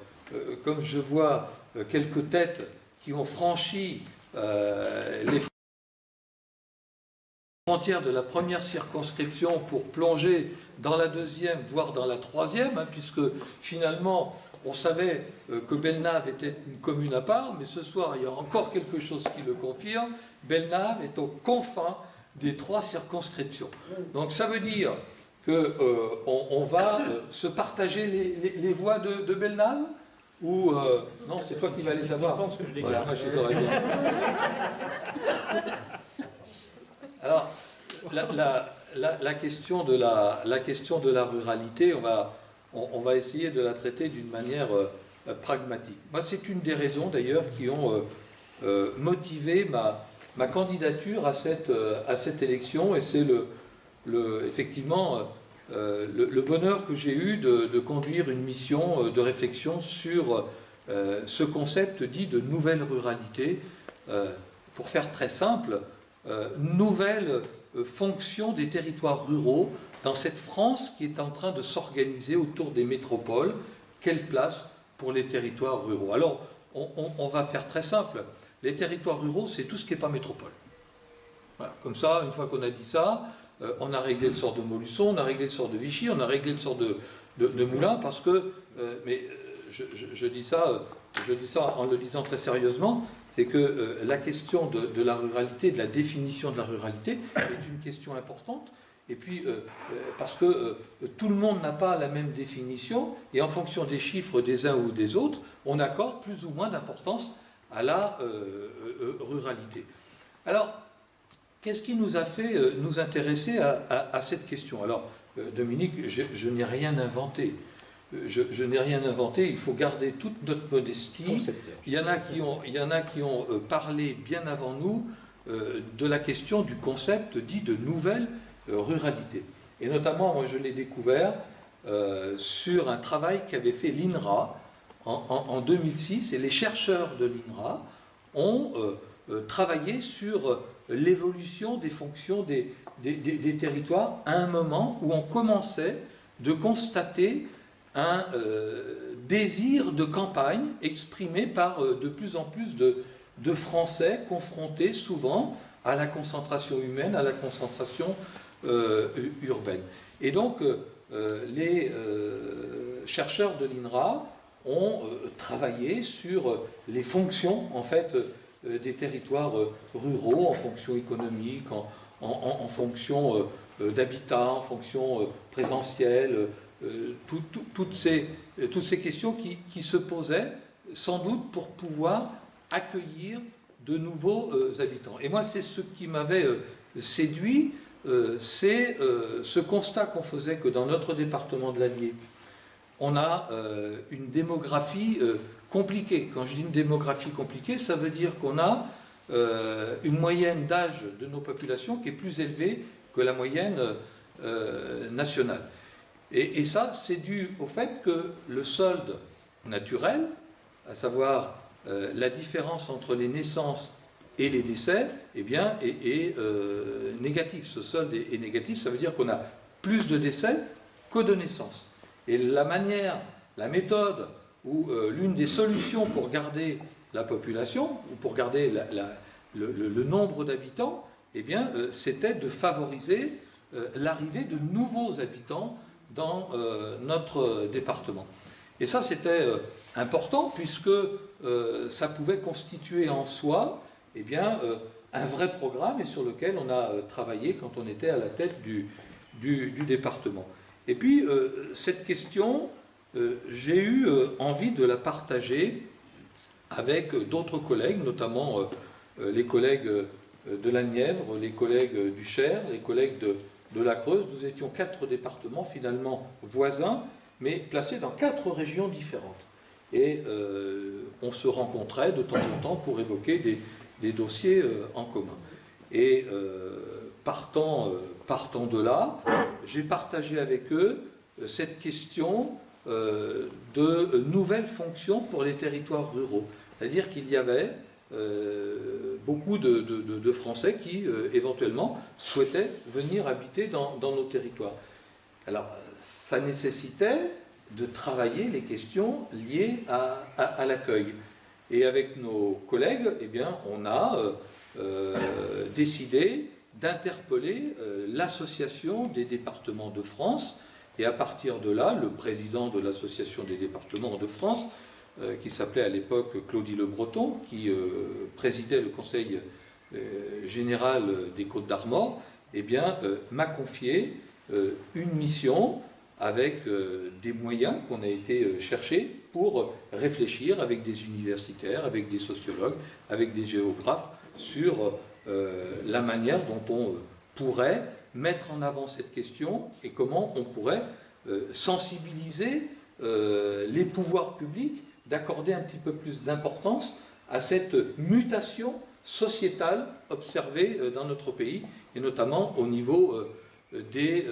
comme je vois quelques têtes qui ont franchi les frontières de la première circonscription pour plonger dans la deuxième, voire dans la troisième, hein, puisque finalement, on savait que Bellenave était une commune à part, mais ce soir, il y a encore quelque chose qui le confirme. Bellenave est aux confins des 3 circonscriptions. Donc ça veut dire qu'on va se partager les voix de Bellenave ou non, c'est toi qui vas les avoir. Je pense que je les voilà, garde. moi, je les aurais bien. Alors, la question de la ruralité, on va essayer de la traiter d'une manière pragmatique. Moi, c'est une des raisons d'ailleurs qui ont motivé ma candidature à cette élection, et c'est effectivement le bonheur que j'ai eu de conduire une mission de réflexion sur ce concept dit de nouvelle ruralité. Pour faire très simple, nouvelle fonction des territoires ruraux dans cette France qui est en train de s'organiser autour des métropoles. Quelle place pour les territoires ruraux? Alors, on va faire très simple. Les territoires ruraux, c'est tout ce qui n'est pas métropole. Voilà. Comme ça, une fois qu'on a dit ça, on a réglé le sort de Montluçon, on a réglé le sort de Vichy, on a réglé le sort de Moulins, parce que, mais je dis ça en le disant très sérieusement, c'est que la question de la ruralité, de la définition de la ruralité, est une question importante, et puis parce que tout le monde n'a pas la même définition, et en fonction des chiffres des uns ou des autres, on accorde plus ou moins d'importance à la ruralité. Alors, qu'est-ce qui nous a fait nous intéresser à cette question? Alors, Dominique, je n'ai rien inventé. Je n'ai rien inventé, il faut garder toute notre modestie. Il y en a qui ont parlé bien avant nous de la question du concept dit de nouvelle ruralité. Et notamment, moi je l'ai découvert sur un travail qu'avait fait l'INRA en 2006, et les chercheurs de l'INRA ont travaillé sur l'évolution des fonctions des territoires à un moment où on commençait de constater un désir de campagne exprimé par de plus en plus de Français confrontés souvent à la concentration humaine, à la concentration urbaine. Et donc, les chercheurs de l'INRA ont travaillé sur les fonctions, en fait, des territoires ruraux, en fonction économique, en fonction d'habitat, en fonction présentielle, toutes ces questions qui se posaient sans doute pour pouvoir accueillir de nouveaux habitants. Et moi, c'est ce qui m'avait séduit, c'est ce constat qu'on faisait que dans notre département de l'Allier, on a une démographie compliquée. Quand je dis une démographie compliquée, ça veut dire qu'on a une moyenne d'âge de nos populations qui est plus élevée que la moyenne nationale. Et ça, c'est dû au fait que le solde naturel, à savoir la différence entre les naissances et les décès, eh bien, est négatif. Ce solde est négatif, ça veut dire qu'on a plus de décès que de naissances. Et la méthode ou l'une des solutions pour garder la population, ou pour garder le nombre d'habitants, eh bien, c'était de favoriser l'arrivée de nouveaux habitants dans notre département. Et ça, c'était important, puisque ça pouvait constituer en soi eh bien, un vrai programme, et sur lequel on a travaillé quand on était à la tête du département. Et puis, cette question, j'ai eu envie de la partager avec d'autres collègues, notamment les collègues de la Nièvre, les collègues du Cher, les collègues de la Creuse. Nous étions 4 départements finalement voisins, mais placés dans 4 régions différentes. Et on se rencontrait de temps en temps pour évoquer des dossiers en commun. Et partant de là, j'ai partagé avec eux cette question de nouvelles fonctions pour les territoires ruraux. C'est-à-dire qu'il y avait beaucoup de Français qui, éventuellement, souhaitaient venir habiter dans nos territoires. Alors, ça nécessitait de travailler les questions liées à l'accueil. Et avec nos collègues, eh bien, on a décidé d'interpeller l'Association des départements de France. Et à partir de là, le président de l'Association des départements de France, qui s'appelait à l'époque Claudie Le Breton, qui présidait le Conseil général des Côtes-d'Armor, eh bien, m'a confié une mission avec des moyens qu'on a été chercher pour réfléchir avec des universitaires, avec des sociologues, avec des géographes sur la manière dont on pourrait mettre en avant cette question et comment on pourrait sensibiliser les pouvoirs publics d'accorder un petit peu plus d'importance à cette mutation sociétale observée dans notre pays, et notamment au niveau des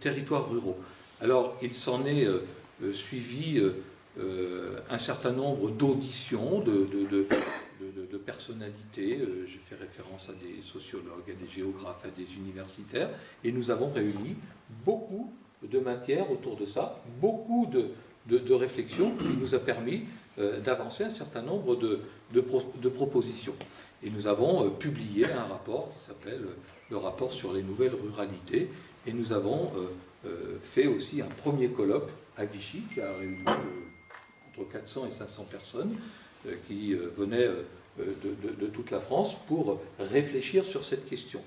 territoires ruraux. Alors, il s'en est suivi un certain nombre d'auditions de personnalités. J'ai fait référence à des sociologues, à des géographes, à des universitaires, et nous avons réuni beaucoup de matière autour de ça, beaucoup de réflexions qui nous a permis d'avancer un certain nombre de propositions. Et nous avons publié un rapport qui s'appelle le rapport sur les nouvelles ruralités, et nous avons fait aussi un premier colloque à Vichy qui a réuni entre 400 et 500 personnes qui venaient de toute la France pour réfléchir sur cette question.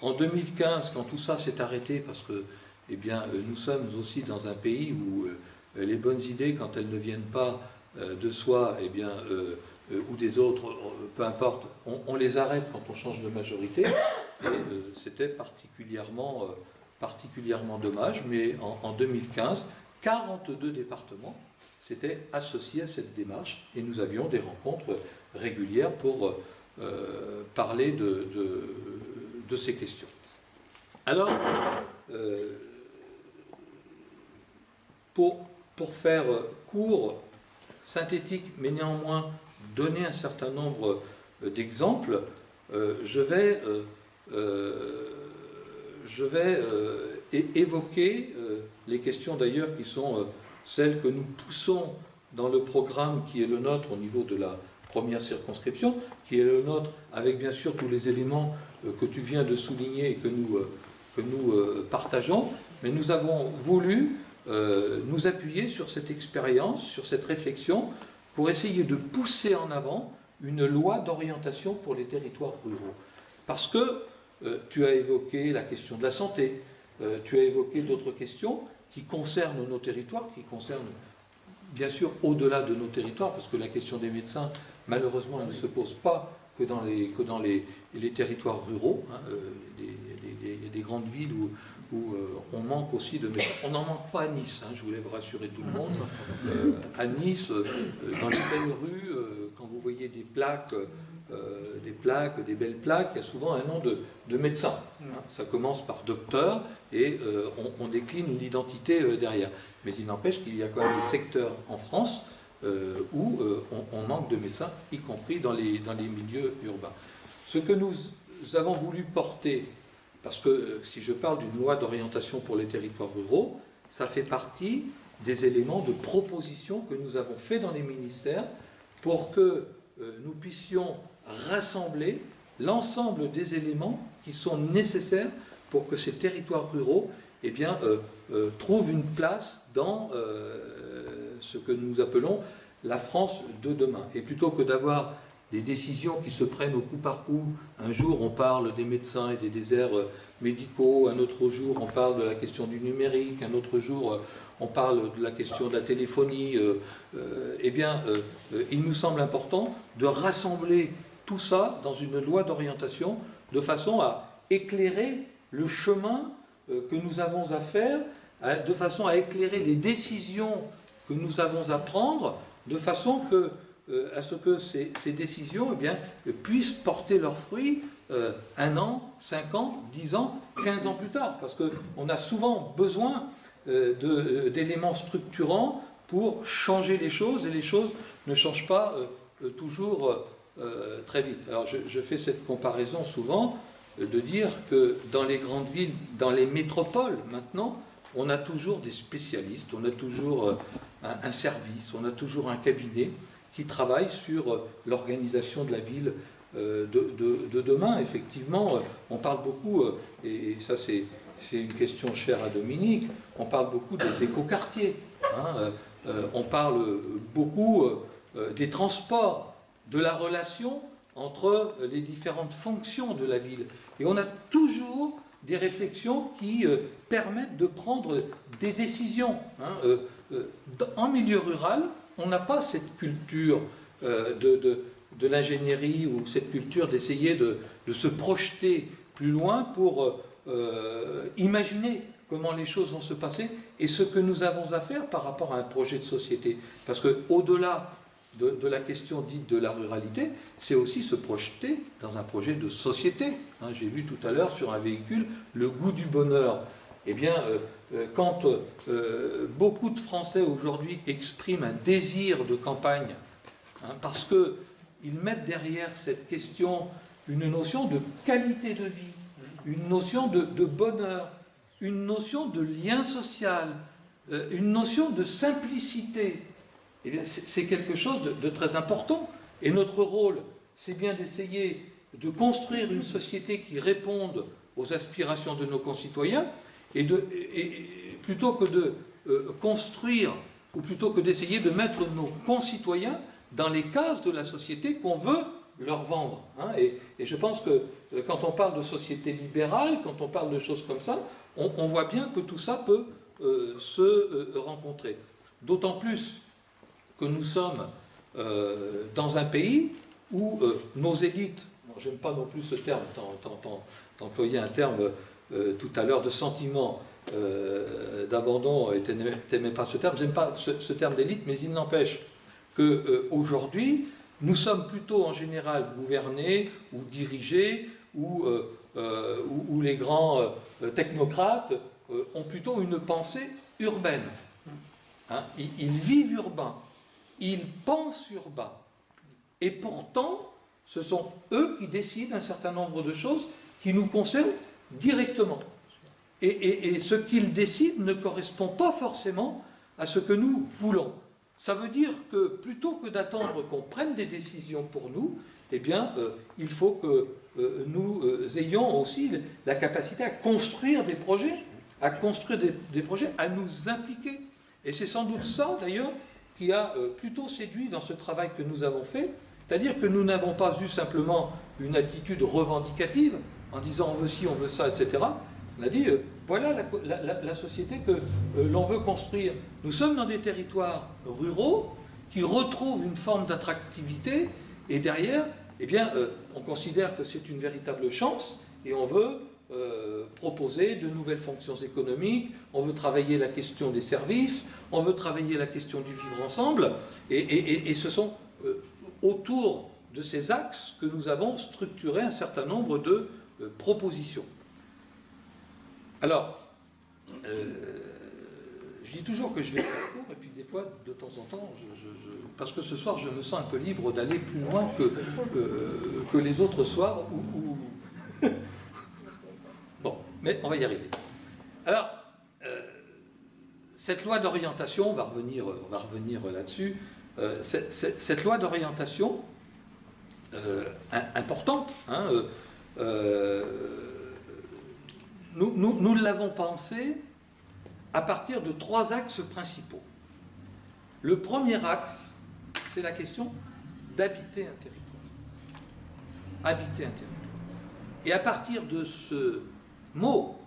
En 2015, quand tout ça s'est arrêté, parce que eh bien, nous sommes aussi dans un pays où les bonnes idées, quand elles ne viennent pas de soi, eh bien, ou des autres, peu importe, on les arrête quand on change de majorité. Et c'était particulièrement dommage. Mais en 2015, 42 départements s'étaient associés à cette démarche et nous avions des rencontres régulières pour parler de ces questions. Alors, pour faire court, synthétique, mais néanmoins donner un certain nombre d'exemples, je vais évoquer les questions d'ailleurs qui sont celles que nous poussons dans le programme qui est le nôtre au niveau de la première circonscription, qui est le nôtre avec bien sûr tous les éléments que tu viens de souligner et que nous partageons, mais nous avons voulu nous appuyer sur cette expérience, sur cette réflexion, pour essayer de pousser en avant une loi d'orientation pour les territoires ruraux. Parce que tu as évoqué la question de la santé, tu as évoqué d'autres questions qui concernent nos territoires, qui concernent bien sûr au-delà de nos territoires, parce que la question des médecins, malheureusement, elle ne se pose pas que dans les territoires ruraux. Hein. Il y a des grandes villes où on manque aussi de médecins. On n'en manque pas à Nice, hein, je voulais vous rassurer tout le monde. À Nice, dans les belles rues, quand vous voyez des plaques, des belles plaques, il y a souvent un nom de médecin. Hein. Ça commence par docteur et on décline l'identité derrière. Mais il n'empêche qu'il y a quand même des secteurs en France où on manque de médecins, y compris dans les milieux urbains. Ce que nous avons voulu porter, parce que si je parle d'une loi d'orientation pour les territoires ruraux, ça fait partie des éléments de proposition que nous avons fait dans les ministères pour que nous puissions rassembler l'ensemble des éléments qui sont nécessaires pour que ces territoires ruraux eh bien, trouvent une place dans ce que nous appelons la France de demain. Et plutôt que d'avoir des décisions qui se prennent au coup par coup, un jour on parle des médecins et des déserts médicaux, un autre jour on parle de la question du numérique, un autre jour on parle de la question de la téléphonie, il nous semble important de rassembler tout ça dans une loi d'orientation de façon à éclairer le chemin que nous avons à faire, de façon à éclairer les décisions que nous avons à prendre, de façon à ce que ces décisions puissent porter leurs fruits 1 an, 5 ans, 10 ans, 15 ans plus tard. Parce qu'on a souvent besoin d'éléments structurants pour changer les choses, et les choses ne changent pas toujours très vite. Alors je fais cette comparaison souvent, de dire que dans les grandes villes, dans les métropoles maintenant, on a toujours des spécialistes, on a toujours un service, on a toujours un cabinet qui travaille sur l'organisation de la ville de demain. Effectivement, on parle beaucoup, et ça c'est une question chère à Dominique, on parle beaucoup des écoquartiers, hein, on parle beaucoup des transports, de la relation entre les différentes fonctions de la ville. Et on a toujours des réflexions qui permettent de prendre des décisions. Hein. En milieu rural, on n'a pas cette culture de l'ingénierie ou cette culture d'essayer de se projeter plus loin pour imaginer comment les choses vont se passer et ce que nous avons à faire par rapport à un projet de société. Parce qu'au-delà de la question dite de la ruralité, c'est aussi se projeter dans un projet de société. Hein, j'ai vu tout à l'heure sur un véhicule le goût du bonheur. Eh bien, quand beaucoup de Français aujourd'hui expriment un désir de campagne, hein, parce qu'ils mettent derrière cette question une notion de qualité de vie, une notion de bonheur, une notion de lien social, une notion de simplicité, eh bien, c'est quelque chose de très important. Et notre rôle, c'est bien d'essayer de construire une société qui réponde aux aspirations de nos concitoyens, et plutôt que de construire, ou plutôt que d'essayer de mettre nos concitoyens dans les cases de la société qu'on veut leur vendre. Hein. Et je pense que quand on parle de société libérale, quand on parle de choses comme ça, on voit bien que tout ça peut se rencontrer. D'autant plus que nous sommes dans un pays où nos élites, j'aime pas non plus ce terme, t'employais un terme tout à l'heure de sentiment d'abandon, et t'aimais pas ce terme, j'aime pas ce terme d'élite, mais il n'empêche qu'aujourd'hui, nous sommes plutôt en général gouvernés ou dirigés, où les grands technocrates ont plutôt une pensée urbaine. Hein, ils vivent urbain, ils pensent urbain, et pourtant, ce sont eux qui décident un certain nombre de choses qui nous concernent directement. Et ce qu'ils décident ne correspond pas forcément à ce que nous voulons. Ça veut dire que plutôt que d'attendre qu'on prenne des décisions pour nous, eh bien, il faut que nous ayons aussi la capacité à construire des projets, à nous impliquer. Et c'est sans doute ça, d'ailleurs, qui a plutôt séduit dans ce travail que nous avons fait, c'est-à-dire que nous n'avons pas eu simplement une attitude revendicative, en disant on veut ci, on veut ça, etc. On a dit, voilà la société que l'on veut construire. Nous sommes dans des territoires ruraux qui retrouvent une forme d'attractivité, et derrière, eh bien, on considère que c'est une véritable chance, et on veut proposer de nouvelles fonctions économiques, on veut travailler la question des services, on veut travailler la question du vivre ensemble, et ce sont autour de ces axes que nous avons structuré un certain nombre de propositions. Alors, je dis toujours que je vais faire court, et puis des fois, de temps en temps, parce que ce soir, je me sens un peu libre d'aller plus loin que les autres soirs. Bon, mais on va y arriver. Alors, cette loi d'orientation, on va revenir là-dessus, cette loi d'orientation importante, hein, nous l'avons pensée à partir de 3 axes principaux. Le premier axe, c'est la question d'habiter un territoire. Habiter un territoire. Et à partir de ce mot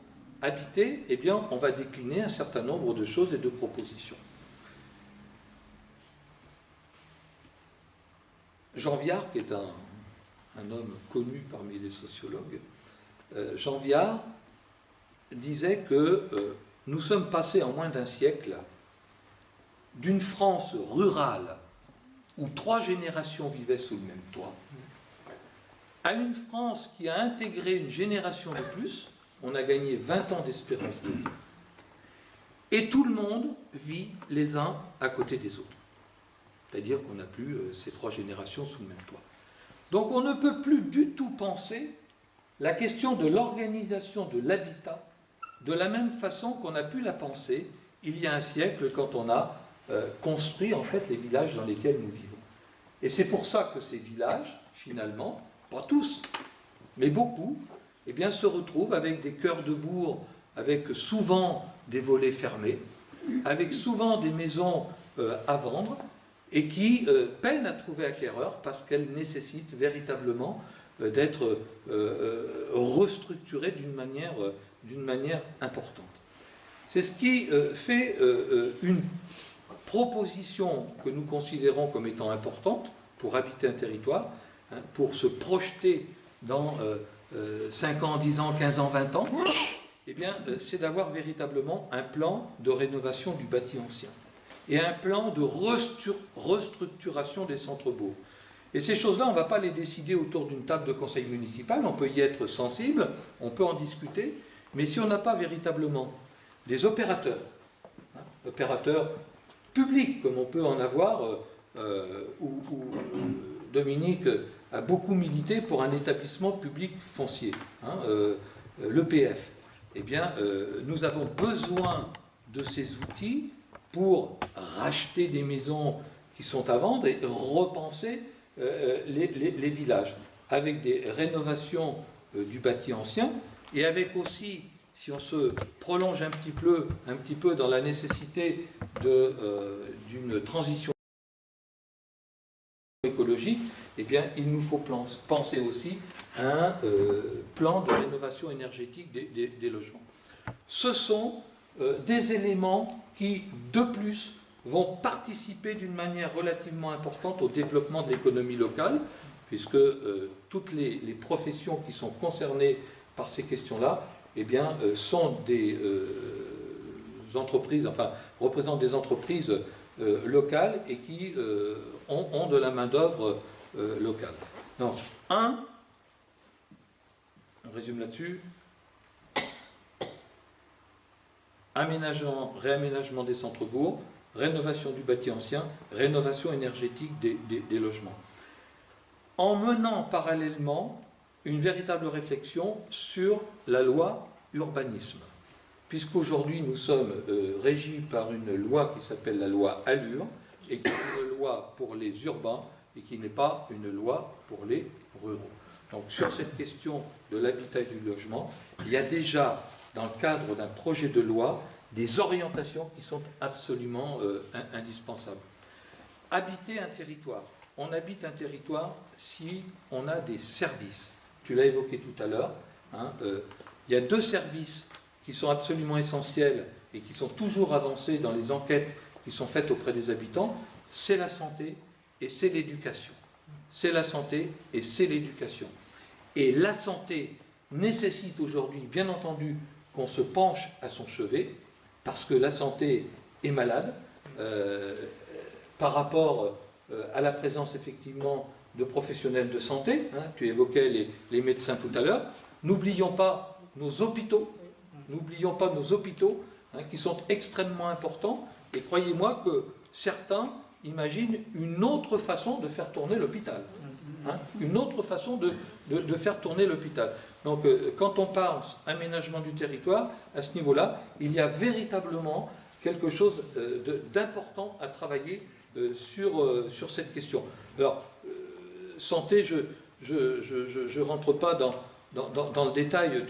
habiter, eh bien, on va décliner un certain nombre de choses et de propositions. Jean Viard, qui est un homme connu parmi les sociologues, Jean Viard disait que nous sommes passés en moins d'un siècle d'une France rurale où 3 générations vivaient sous le même toit à une France qui a intégré une génération de plus. On a gagné 20 ans d'espérance de vie, et tout le monde vit les uns à côté des autres. C'est-à-dire qu'on n'a plus ces 3 générations sous le même toit. Donc on ne peut plus du tout penser la question de l'organisation de l'habitat de la même façon qu'on a pu la penser il y a un siècle quand on a construit en fait les villages dans lesquels nous vivons. Et c'est pour ça que ces villages, finalement, pas tous, mais beaucoup, eh bien, se retrouvent avec des cœurs de bourg, avec souvent des volets fermés, avec souvent des maisons à vendre, et qui peinent à trouver acquéreur parce qu'elles nécessitent véritablement d'être restructurées d'une manière importante. C'est ce qui fait une proposition que nous considérons comme étant importante pour habiter un territoire, hein, pour se projeter dans 5 ans, 10 ans, 15 ans, 20 ans, eh bien, c'est d'avoir véritablement un plan de rénovation du bâti ancien et un plan de restructuration des centres-bourgs. Et ces choses-là, on ne va pas les décider autour d'une table de conseil municipal, on peut y être sensible, on peut en discuter, mais si on n'a pas véritablement des opérateurs, hein, opérateurs publics, comme on peut en avoir, où Dominique a beaucoup milité pour un établissement public foncier, hein, l'EPF, eh bien, nous avons besoin de ces outils pour racheter des maisons qui sont à vendre et repenser les villages, avec des rénovations du bâti ancien, et avec aussi, si on se prolonge un petit peu dans la nécessité d'une transition écologique, eh bien, il nous faut penser aussi à un plan de rénovation énergétique des logements. Ce sont des éléments qui, de plus, vont participer d'une manière relativement importante au développement de l'économie locale, puisque toutes les professions qui sont concernées par ces questions-là, eh bien, sont des entreprises, enfin, représentent des entreprises locales et qui ont de la main-d'œuvre locale. Donc, on résume là-dessus. Réaménagement des centres-bourgs, rénovation du bâti ancien, rénovation énergétique des logements. En menant parallèlement une véritable réflexion sur la loi urbanisme, puisqu'aujourd'hui nous sommes régis par une loi qui s'appelle la loi Allure, et qui est une loi pour les urbains, et qui n'est pas une loi pour les ruraux. Donc sur cette question de l'habitat et du logement, il y a déjà, dans le cadre d'un projet de loi, des orientations qui sont absolument indispensables. Habiter un territoire. On habite un territoire si on a des services. Tu l'as évoqué tout à l'heure. Il y a 2 services qui sont absolument essentiels et qui sont toujours avancés dans les enquêtes qui sont faites auprès des habitants. C'est la santé et c'est l'éducation. C'est la santé et c'est l'éducation. Et la santé nécessite aujourd'hui, bien entendu, qu'on se penche à son chevet, parce que la santé est malade, par rapport à la présence effectivement de professionnels de santé, tu évoquais les médecins tout à l'heure, n'oublions pas nos hôpitaux, qui sont extrêmement importants, et croyez-moi que certains imaginent une autre façon de faire tourner l'hôpital. Une autre façon de faire tourner l'hôpital. Donc, quand on parle aménagement du territoire, à ce niveau-là, il y a véritablement quelque chose d'important à travailler sur cette question. Alors, santé, je ne rentre pas dans le détail.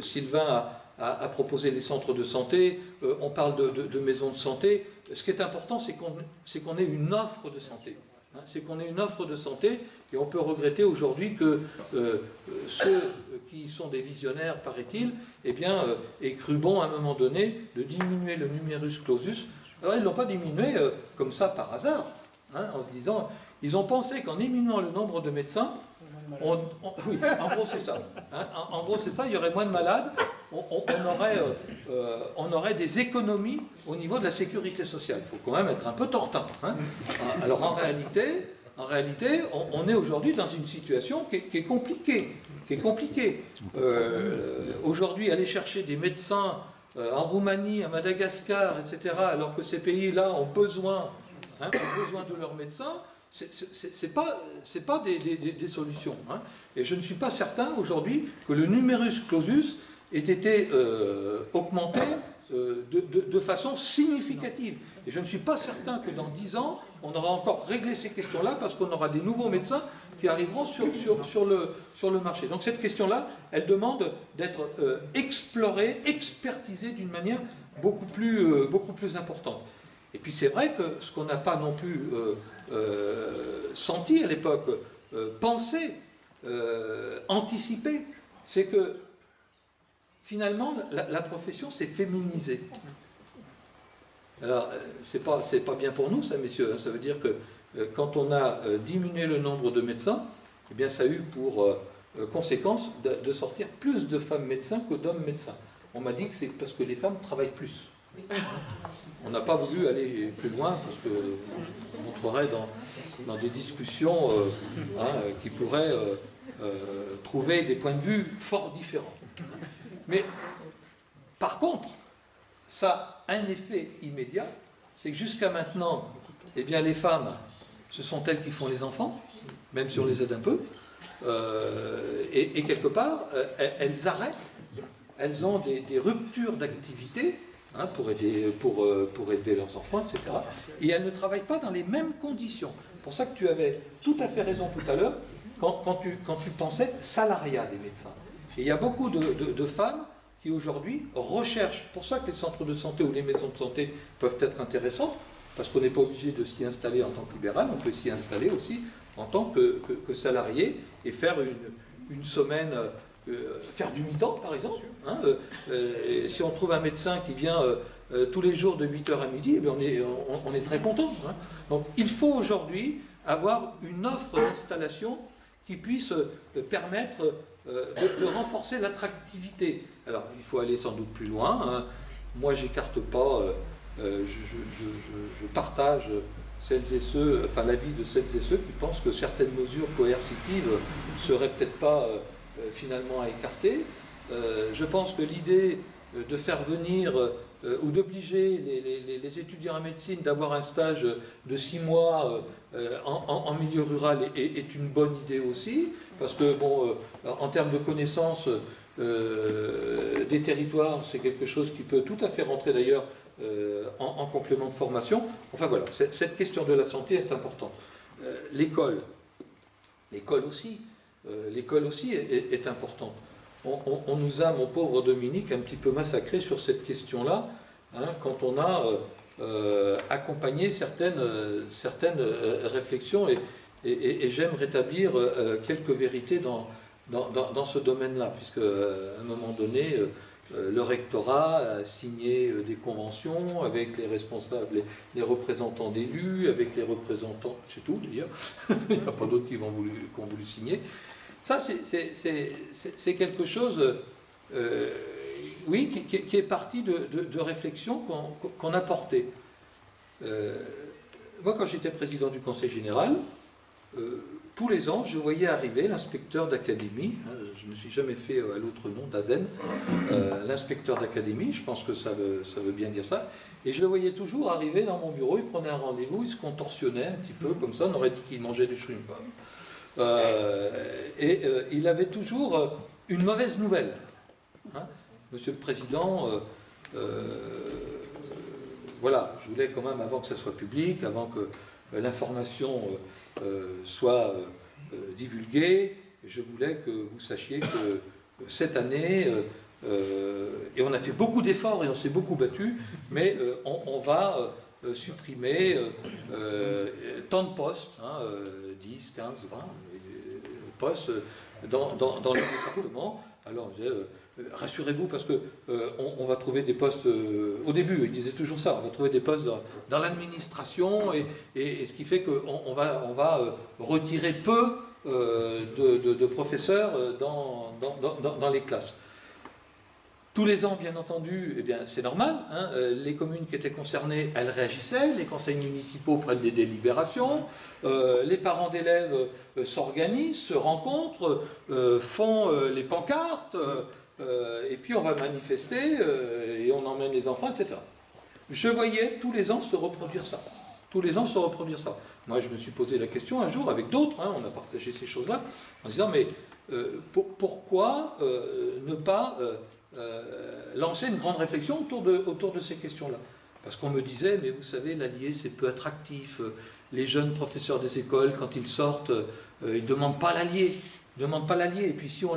Sylvain a proposé les centres de santé, on parle de maisons de santé. Ce qui est important, c'est qu'on ait une offre de santé. C'est qu'on ait une offre de santé, et on peut regretter aujourd'hui que ceux qui sont des visionnaires, paraît-il, eh bien, aient cru bon à un moment donné de diminuer le numerus clausus. Alors ils ne l'ont pas diminué comme ça par hasard, en se disant, ils ont pensé qu'en diminuant le nombre de médecins, oui, en gros c'est ça. En gros c'est ça, il y aurait moins de malades, on aurait des économies au niveau de la sécurité sociale. Il faut quand même être un peu tortin. Alors en réalité, on est aujourd'hui dans une situation qui est compliquée. Aujourd'hui, aller chercher des médecins en Roumanie, à Madagascar, etc., alors que ces pays-là ont besoin de leurs médecins, c'est pas des solutions. Et je ne suis pas certain aujourd'hui que le numerus clausus ait été augmenté de façon significative. Et je ne suis pas certain que dans 10 ans, on aura encore réglé ces questions-là, parce qu'on aura des nouveaux médecins qui arriveront sur le marché. Donc cette question-là, elle demande d'être explorée, expertisée d'une manière beaucoup plus importante. Et puis c'est vrai que ce qu'on n'a pas non plus senti à l'époque, pensé, anticipé, c'est que finalement la profession s'est féminisée. Alors c'est pas bien pour nous ça, messieurs, ça veut dire que quand on a diminué le nombre de médecins, eh bien ça a eu pour conséquence de sortir plus de femmes médecins que d'hommes médecins. On m'a dit que c'est parce que les femmes travaillent plus. On n'a pas voulu aller plus loin, parce qu'on montrerait dans des discussions qui pourraient trouver des points de vue fort différents. Mais par contre, ça a un effet immédiat, c'est que jusqu'à maintenant, eh bien, les femmes, ce sont elles qui font les enfants, même si on les aide un peu, et quelque part, elles arrêtent, elles ont des ruptures d'activité pour élever leurs enfants, etc. Et elles ne travaillent pas dans les mêmes conditions. C'est pour ça que tu avais tout à fait raison tout à l'heure, quand tu pensais salariat des médecins. Et il y a beaucoup de femmes qui aujourd'hui recherchent, pour ça que les centres de santé ou les maisons de santé peuvent être intéressantes, parce qu'on n'est pas obligé de s'y installer en tant que libéral, on peut s'y installer aussi en tant que salarié et faire une semaine, faire du mi-temps par exemple. Hein, si on trouve un médecin qui vient tous les jours de 8h à midi, eh bien on est très content. Hein. Donc il faut aujourd'hui avoir une offre d'installation qui puisse permettre de renforcer l'attractivité. Alors il faut aller sans doute plus loin. Hein. Moi j'écarte pas, je partage l'avis de celles et ceux qui pensent que certaines mesures coercitives seraient peut-être pas finalement à écarter. Je pense que l'idée de faire venir ou d'obliger les étudiants en médecine d'avoir un stage de 6 mois en milieu rural est une bonne idée aussi, parce que bon, en termes de connaissances des territoires, c'est quelque chose qui peut tout à fait rentrer d'ailleurs en complément de formation. Enfin voilà, cette question de la santé est importante. L'école aussi est importante. On nous a, mon pauvre Dominique, un petit peu massacré sur cette question-là, hein, quand on a accompagné certaines réflexions, et j'aime rétablir quelques vérités dans ce domaine-là, puisque à un moment donné, le rectorat a signé des conventions avec les responsables, les représentants d'élus, avec les représentants, c'est tout d'ailleurs, il n'y a pas d'autres qui ont voulu signer. Ça, c'est quelque chose, oui, qui est parti de réflexions qu'on a portées. Moi, quand j'étais président du Conseil général, tous les ans, je voyais arriver l'inspecteur d'académie, hein, je ne me suis jamais fait à l'autre nom, d'Azen, l'inspecteur d'académie, je pense que ça veut bien dire ça, et je le voyais toujours arriver dans mon bureau, il prenait un rendez-vous, il se contorsionnait un petit peu, comme ça, on aurait dit qu'il mangeait du shrimp. Il avait toujours une mauvaise nouvelle. Hein. Monsieur le Président, voilà, je voulais quand même, avant que ça soit public, avant que l'information soit divulguée, je voulais que vous sachiez que cette année, et on a fait beaucoup d'efforts et on s'est beaucoup battu, mais on va supprimer tant de postes, hein, 10, 15, 20 postes dans le département. Alors, rassurez-vous, parce que on va trouver des postes, au début, il disait toujours ça, on va trouver des postes dans l'administration, et ce qui fait qu'on va retirer peu de professeurs dans les classes. Tous les ans, bien entendu, eh bien, c'est normal, hein, les communes qui étaient concernées, elles réagissaient, les conseils municipaux prennent des délibérations, les parents d'élèves s'organisent, se rencontrent, font les pancartes, et puis on va manifester, et on emmène les enfants, etc. Je voyais tous les ans se reproduire ça. Tous les ans se reproduire ça. Moi, je me suis posé la question un jour avec d'autres, hein, on a partagé ces choses-là, en disant, mais pourquoi ne pas lancer une grande réflexion autour de ces questions-là. Parce qu'on me disait, mais vous savez, l'allié, c'est peu attractif. Les jeunes professeurs des écoles, quand ils sortent, ils ne demandent pas l'allié. Ils ne demandent pas l'allié. Et puis si on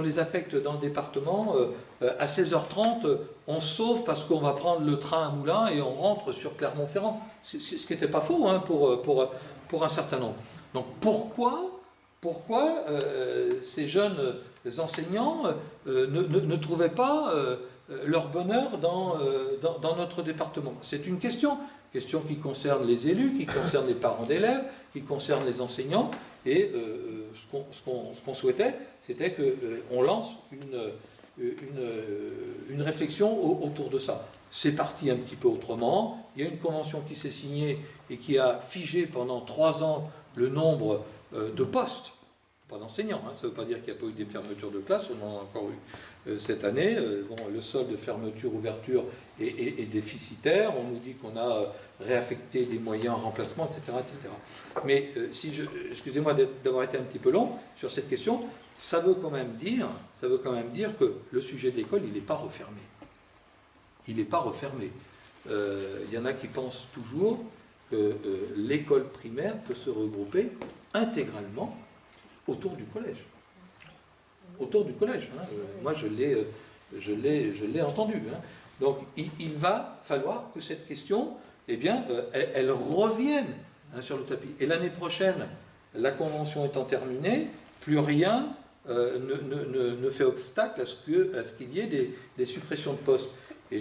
les affecte dans le département, à 16h30, on se sauve parce qu'on va prendre le train à Moulins et on rentre sur Clermont-Ferrand. Ce qui n'était pas faux, hein, pour un certain nombre. Donc pourquoi ces jeunes enseignants ne trouvaient pas leur bonheur dans notre département? C'est une question qui concerne les élus, qui concerne les parents d'élèves, qui concerne les enseignants, et ce qu'on souhaitait, c'était qu'on lance une réflexion autour de ça. C'est parti un petit peu autrement, il y a une convention qui s'est signée et qui a figé pendant 3 ans le nombre de postes, pas d'enseignants, hein, ça ne veut pas dire qu'il n'y a pas eu des fermetures de classes, on en a encore eu cette année. Bon, le solde de fermeture-ouverture est déficitaire, on nous dit qu'on a réaffecté des moyens en remplacement, etc. etc. Mais excusez-moi d'avoir été un petit peu long sur cette question, ça veut quand même dire que le sujet de l'école, il n'est pas refermé. Il n'est pas refermé. Il y en a qui pensent toujours que l'école primaire peut se regrouper intégralement autour du collège. Autour du collège. Hein. Moi, je l'ai entendu. Hein. Donc, il va falloir que cette question, eh bien, elle revienne, hein, sur le tapis. Et l'année prochaine, la convention étant terminée, plus rien ne fait obstacle à ce qu'il y ait des suppressions de postes. Et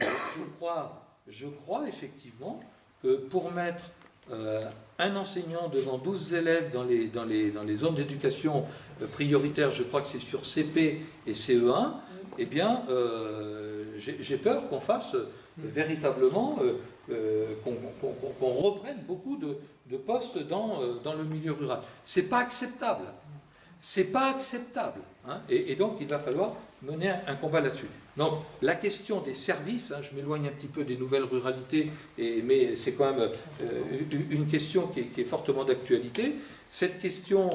je crois effectivement que pour mettre un enseignant devant 12 élèves dans les zones d'éducation prioritaire, je crois que c'est sur CP et CE1, eh bien, j'ai peur qu'on fasse véritablement, qu'on reprenne beaucoup de postes dans le milieu rural. C'est pas acceptable. C'est pas acceptable. Hein, et donc, il va falloir mener un combat là-dessus. Donc, la question des services, hein, je m'éloigne un petit peu des nouvelles ruralités, mais c'est quand même une question qui est fortement d'actualité. Cette question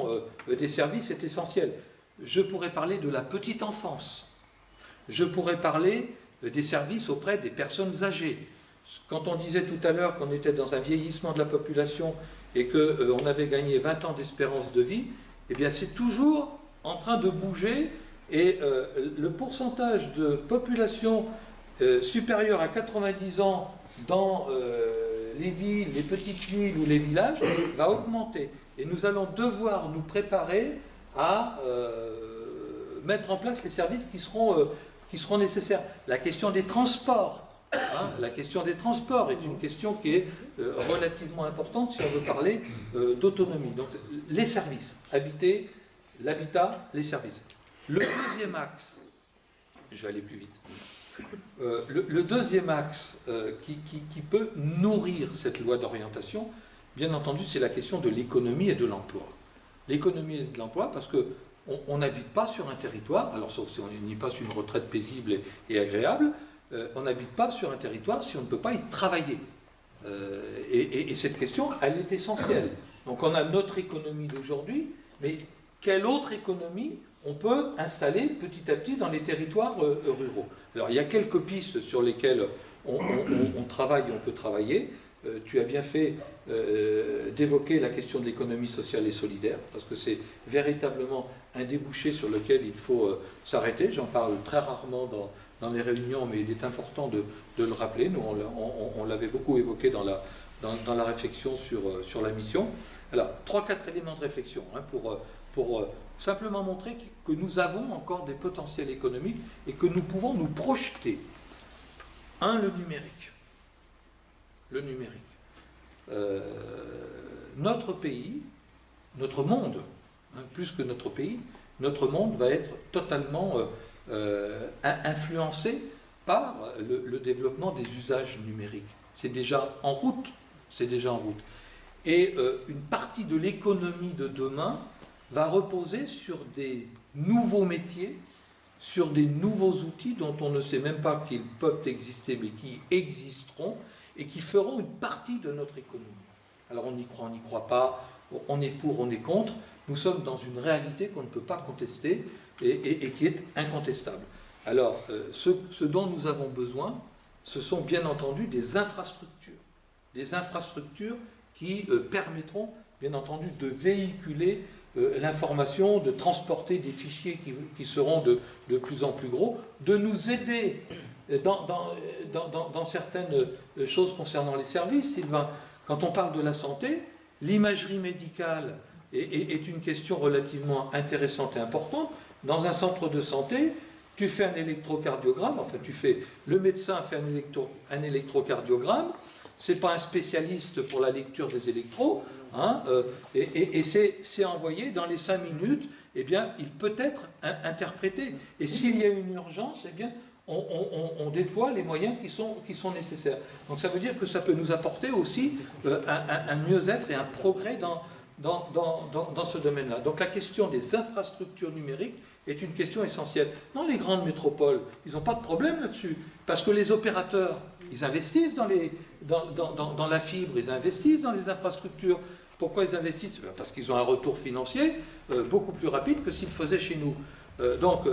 des services est essentielle. Je pourrais parler de la petite enfance. Je pourrais parler des services auprès des personnes âgées. Quand on disait tout à l'heure qu'on était dans un vieillissement de la population et qu'on avait gagné 20 ans d'espérance de vie, eh bien c'est toujours en train de bouger et le pourcentage de population supérieure à 90 ans dans les villes, les petites villes ou les villages va augmenter. Et nous allons devoir nous préparer à mettre en place les services qui seront nécessaires. La question des transports, la question des transports est une question qui est relativement importante si on veut parler d'autonomie. Donc les services, habiter, l'habitat, les services. Le deuxième axe, je vais aller plus vite, le deuxième axe qui peut nourrir cette loi d'orientation, bien entendu, c'est la question de l'économie et de l'emploi. L'économie et de l'emploi, parce qu'on n'habite pas sur un territoire, alors sauf si on y passe une retraite paisible et agréable, on n'habite pas sur un territoire si on ne peut pas y travailler. Et cette question, elle est essentielle. Donc on a notre économie d'aujourd'hui, mais quelle autre économie on peut installer petit à petit dans les territoires ruraux? Alors il y a quelques pistes sur lesquelles on travaille et on peut travailler. Tu as bien fait d'évoquer la question de l'économie sociale et solidaire, parce que c'est véritablement un débouché sur lequel il faut s'arrêter. J'en parle très rarement dans les réunions, mais il est important de le rappeler. Nous, on l'avait beaucoup évoqué dans la réflexion sur la mission. Alors, 3-4 éléments de réflexion pour simplement montrer que nous avons encore des potentiels économiques et que nous pouvons nous projeter. Un, le numérique. Le numérique. Notre pays, notre monde, plus que notre pays, notre monde va être totalement influencé par le développement des usages numériques. C'est déjà en route. C'est déjà en route. Et une partie de l'économie de demain va reposer sur des nouveaux métiers, sur des nouveaux outils dont on ne sait même pas qu'ils peuvent exister, mais qui existeront et qui feront une partie de notre économie. Alors on y croit, on n'y croit pas, on est pour, on est contre. Nous sommes dans une réalité qu'on ne peut pas contester et qui est incontestable. Alors, ce dont nous avons besoin, ce sont bien entendu des infrastructures qui permettront, bien entendu, de véhiculer l'information, de transporter des fichiers qui seront de plus en plus gros, de nous aider dans certaines choses concernant les services. Sylvain, quand on parle de la santé, l'imagerie médicale est une question relativement intéressante et importante. Dans un centre de santé, tu fais un électrocardiogramme, enfin le médecin fait un électrocardiogramme, c'est pas un spécialiste pour la lecture des électros, et c'est envoyé dans les 5 minutes, eh bien, il peut être interprété. Et s'il y a une urgence, eh bien, on déploie les moyens qui sont nécessaires. Donc ça veut dire que ça peut nous apporter aussi un mieux-être et un progrès dans ce domaine-là. Donc la question des infrastructures numériques est une question essentielle. Dans les grandes métropoles, ils n'ont pas de problème là-dessus, parce que les opérateurs, ils investissent dans la fibre, ils investissent dans les infrastructures. Pourquoi ils investissent? Parce qu'ils ont un retour financier beaucoup plus rapide que s'ils le faisaient chez nous. Donc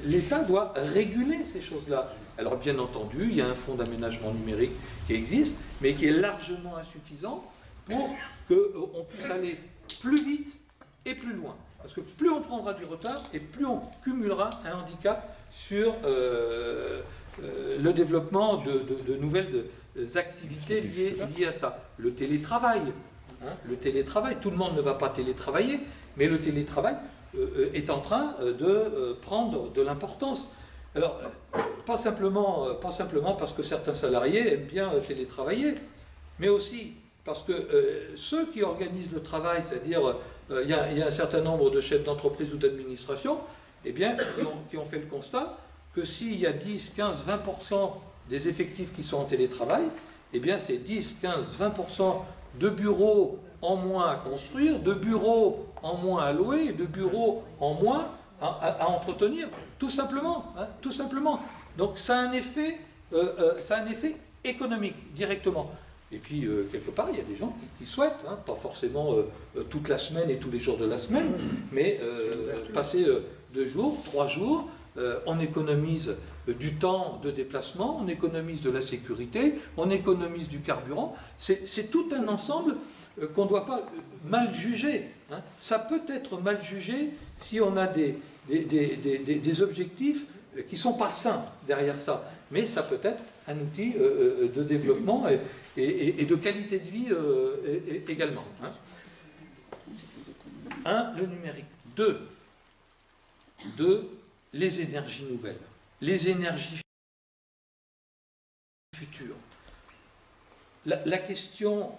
l'État doit réguler ces choses-là. Alors bien entendu, il y a un fonds d'aménagement numérique qui existe, mais qui est largement insuffisant pour qu'on puisse aller plus vite et plus loin. Parce que plus on prendra du retard et plus on cumulera un handicap sur le développement de nouvelles activités liées à ça. Le télétravail, hein, le télétravail. Tout le monde ne va pas télétravailler, mais le télétravail est en train de prendre de l'importance. Alors, pas simplement parce que certains salariés aiment bien télétravailler, mais aussi parce que ceux qui organisent le travail, c'est-à-dire il y a un certain nombre de chefs d'entreprise ou d'administration, eh bien, qui ont fait le constat que s'il y a 10, 15, 20% des effectifs qui sont en télétravail, eh bien, c'est 10, 15, 20% de bureaux en moins à construire, de bureaux en moins à louer, de bureaux en moins à entretenir, tout simplement, hein, tout simplement. Donc ça a un effet économique directement. Et puis quelque part, il y a des gens qui souhaitent, hein, pas forcément toute la semaine et tous les jours de la semaine, mais passer 2 jours, 3 jours, on économise du temps de déplacement, on économise de la sécurité, on économise du carburant. C'est tout un ensemble qu'on ne doit pas mal juger. Hein. Ça peut être mal jugé si on a des objectifs qui ne sont pas sains derrière ça. Mais ça peut être un outil de développement et de qualité de vie également. Hein. 1, le numérique. 2, les énergies nouvelles, les énergies futures. La question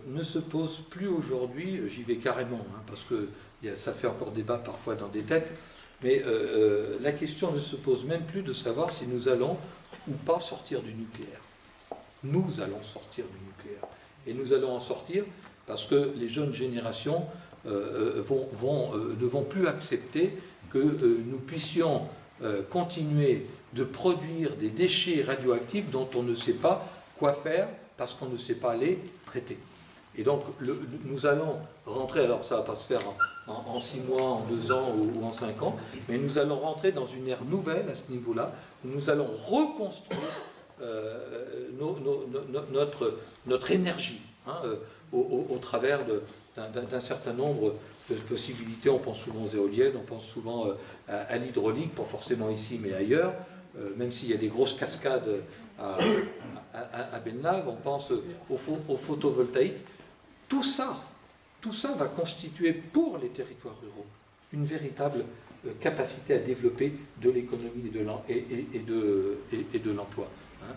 ne se pose plus aujourd'hui, j'y vais carrément, hein, parce que ça fait encore débat parfois dans des têtes, mais la question ne se pose même plus de savoir si nous allons ou pas sortir du nucléaire. Nous allons sortir du nucléaire. Et nous allons en sortir parce que les jeunes générations ne vont plus accepter que nous puissions continuer de produire des déchets radioactifs dont on ne sait pas quoi faire parce qu'on ne sait pas les traiter. Et donc nous allons rentrer, alors ça ne va pas se faire en 6 mois, en 2 ans ou en 5 ans, mais nous allons rentrer dans une ère nouvelle à ce niveau-là, où nous allons reconstruire notre énergie, hein, au travers d'un certain nombre de possibilités. On pense souvent aux éoliennes, on pense souvent à l'hydraulique, pas forcément ici mais ailleurs, même s'il y a des grosses cascades à Bellenave, on pense au photovoltaïque. Tout ça va constituer pour les territoires ruraux une véritable capacité à développer de l'économie et de l'emploi. Hein.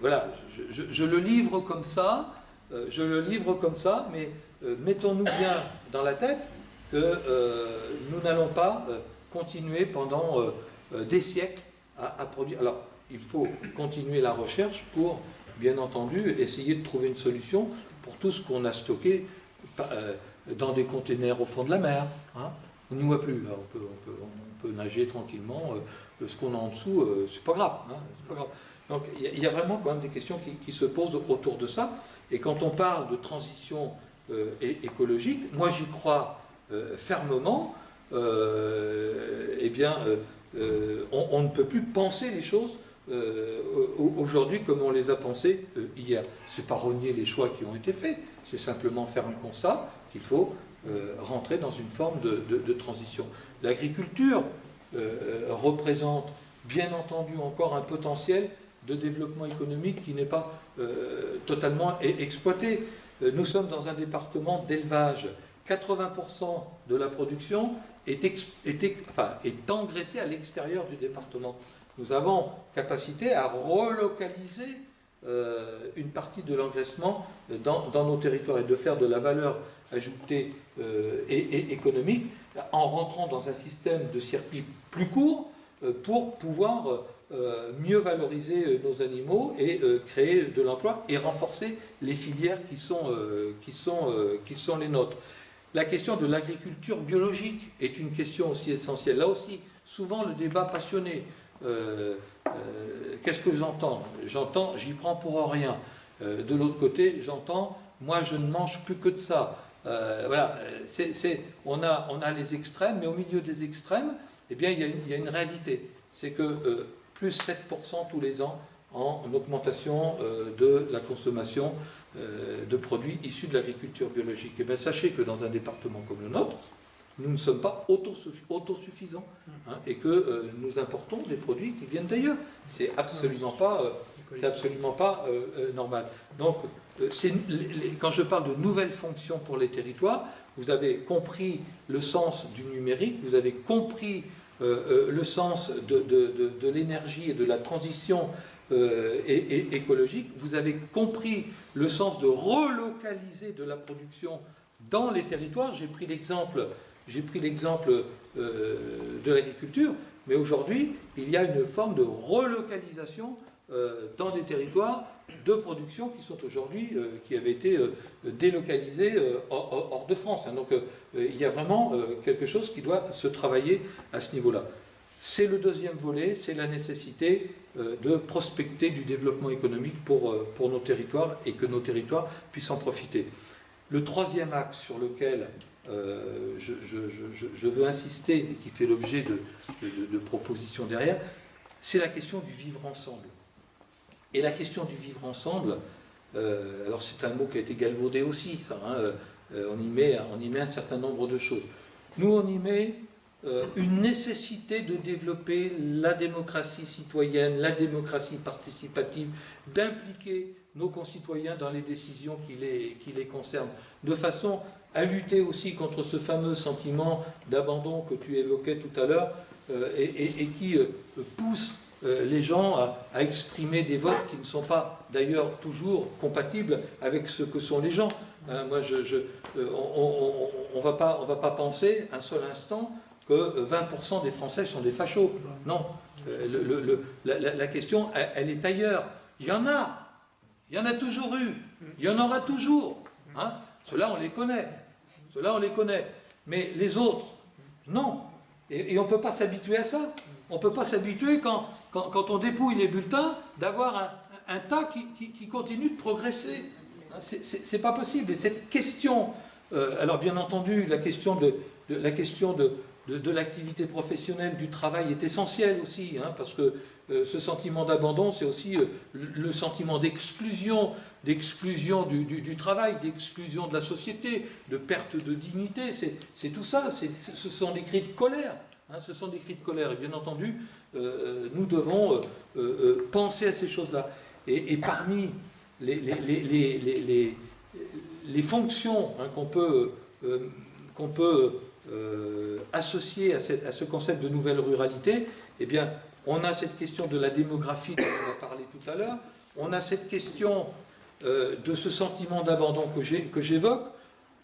Voilà, je le livre comme ça, mais mettons-nous bien dans la tête que nous n'allons pas continuer pendant des siècles à produire. Alors, il faut continuer la recherche pour, bien entendu, essayer de trouver une solution pour tout ce qu'on a stocké dans des containers au fond de la mer. Hein. On n'y voit plus, là, on peut nager tranquillement. Ce qu'on a en dessous, c'est pas grave. Hein, c'est pas grave. Donc il y a vraiment quand même des questions qui se posent autour de ça. Et quand on parle de transition écologique, moi j'y crois fermement. Eh bien, on ne peut plus penser les choses aujourd'hui comme on les a pensées hier. C'est pas renier les choix qui ont été faits, c'est simplement faire un constat qu'il faut rentrer dans une forme de transition. L'agriculture représente bien entendu encore un potentiel de développement économique qui n'est pas totalement exploité. Nous sommes dans un département d'élevage. 80% de la production est engraissée à l'extérieur du département. Nous avons capacité à relocaliser une partie de l'engraissement dans nos territoires et de faire de la valeur ajoutée et économique en rentrant dans un système de circuits plus courts pour pouvoir mieux valoriser nos animaux et créer de l'emploi et renforcer les filières qui sont les nôtres. La question de l'agriculture biologique est une question aussi essentielle. Là aussi, souvent le débat passionné. Qu'est-ce que j'entends ? J'y prends pour rien. De l'autre côté, j'entends, moi je ne mange plus que de ça. Voilà, on a les extrêmes, mais au milieu des extrêmes, eh bien, il y a une réalité. C'est que plus 7% tous les ans en augmentation de la consommation de produits issus de l'agriculture biologique. Et bien, sachez que dans un département comme le nôtre, nous ne sommes pas autosuffisants, hein, et que nous importons des produits qui viennent d'ailleurs. C'est absolument pas normal. Donc, quand je parle de nouvelles fonctions pour les territoires, vous avez compris le sens du numérique, vous avez compris le sens de l'énergie et de la transition écologique, vous avez compris le sens de relocaliser de la production dans les territoires. J'ai pris l'exemple de l'agriculture, mais aujourd'hui, il y a une forme de relocalisation dans des territoires de production qui sont aujourd'hui, qui avaient été délocalisés hors de France. Donc il y a vraiment quelque chose qui doit se travailler à ce niveau-là. C'est le deuxième volet, c'est la nécessité de prospecter du développement économique pour nos territoires et que nos territoires puissent en profiter. Le troisième axe sur lequel je veux insister et qui fait l'objet de propositions derrière, c'est la question du vivre ensemble. Et la question du vivre ensemble, alors c'est un mot qui a été galvaudé aussi, ça, hein, on y met un certain nombre de choses. Nous, on y met une nécessité de développer la démocratie citoyenne, la démocratie participative, d'impliquer nos concitoyens dans les décisions qui les concernent, de façon à lutter aussi contre ce fameux sentiment d'abandon que tu évoquais tout à l'heure, et qui pousse les gens à exprimer des votes qui ne sont pas d'ailleurs toujours compatibles avec ce que sont les gens. Moi, on va pas penser un seul instant que 20% des Français sont des fachos. Non, la question, elle est ailleurs. Il y en a toujours eu, il y en aura toujours. Hein. Ceux-là, on les connaît. Mais les autres, non. Et on ne peut pas s'habituer à ça. On ne peut pas s'habituer, quand on dépouille les bulletins, d'avoir un tas qui continue de progresser. C'est pas possible. Et cette question, alors bien entendu, la question de l'activité professionnelle, du travail est essentielle aussi, hein, parce que ce sentiment d'abandon, c'est aussi le sentiment d'exclusion du travail, d'exclusion de la société, de perte de dignité. C'est tout ça. Ce sont des cris de colère. Hein, ce sont des cris de colère. Et bien entendu, nous devons penser à ces choses-là. Et parmi les fonctions, hein, qu'on peut associer à ce concept de nouvelle ruralité, eh bien, on a cette question de la démographie dont on a parlé tout à l'heure, on a cette question de ce sentiment d'abandon que j'évoque,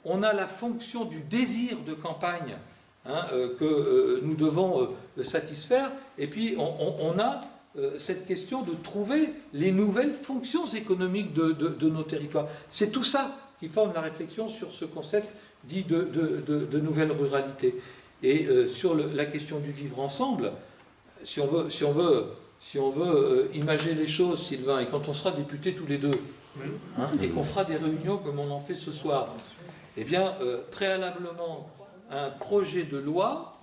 on a la fonction du désir de campagne, hein, que nous devons satisfaire, et puis on a cette question de trouver les nouvelles fonctions économiques de nos territoires. C'est tout ça qui forme la réflexion sur ce concept dit de nouvelle ruralité. Et sur la question du vivre ensemble, si on veut imaginer les choses, Sylvain, et quand on sera députés tous les deux, hein, et qu'on fera des réunions comme on en fait ce soir, eh bien, préalablement à un projet de loi,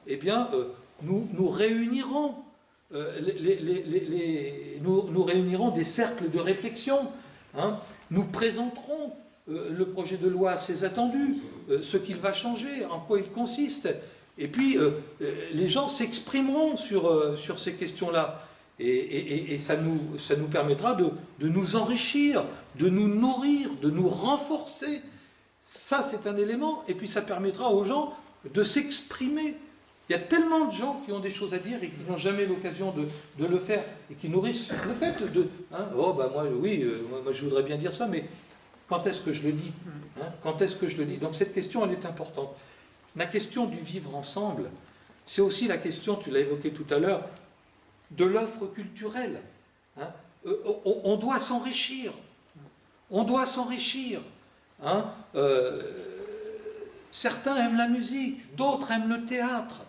eh bien, nous réunirons nous réunirons des cercles de réflexion, hein, nous présenterons le projet de loi, ses attendus, ce qu'il va changer, en quoi il consiste, et puis les gens s'exprimeront sur ces questions-là, et ça nous permettra de nous enrichir, de nous nourrir, de nous renforcer. Ça, c'est un élément, et puis ça permettra aux gens de s'exprimer. Il y a tellement de gens qui ont des choses à dire et qui n'ont jamais l'occasion de le faire, et qui nourrissent le fait de... Hein, oh, bah moi, oui, moi je voudrais bien dire ça, mais quand est-ce que je le dis, hein, quand est-ce que je le dis? Donc cette question, elle est importante. La question du vivre ensemble, c'est aussi la question, tu l'as évoqué tout à l'heure, de l'offre culturelle. Hein. On doit s'enrichir. On doit s'enrichir. Hein. Certains aiment la musique, d'autres aiment le théâtre,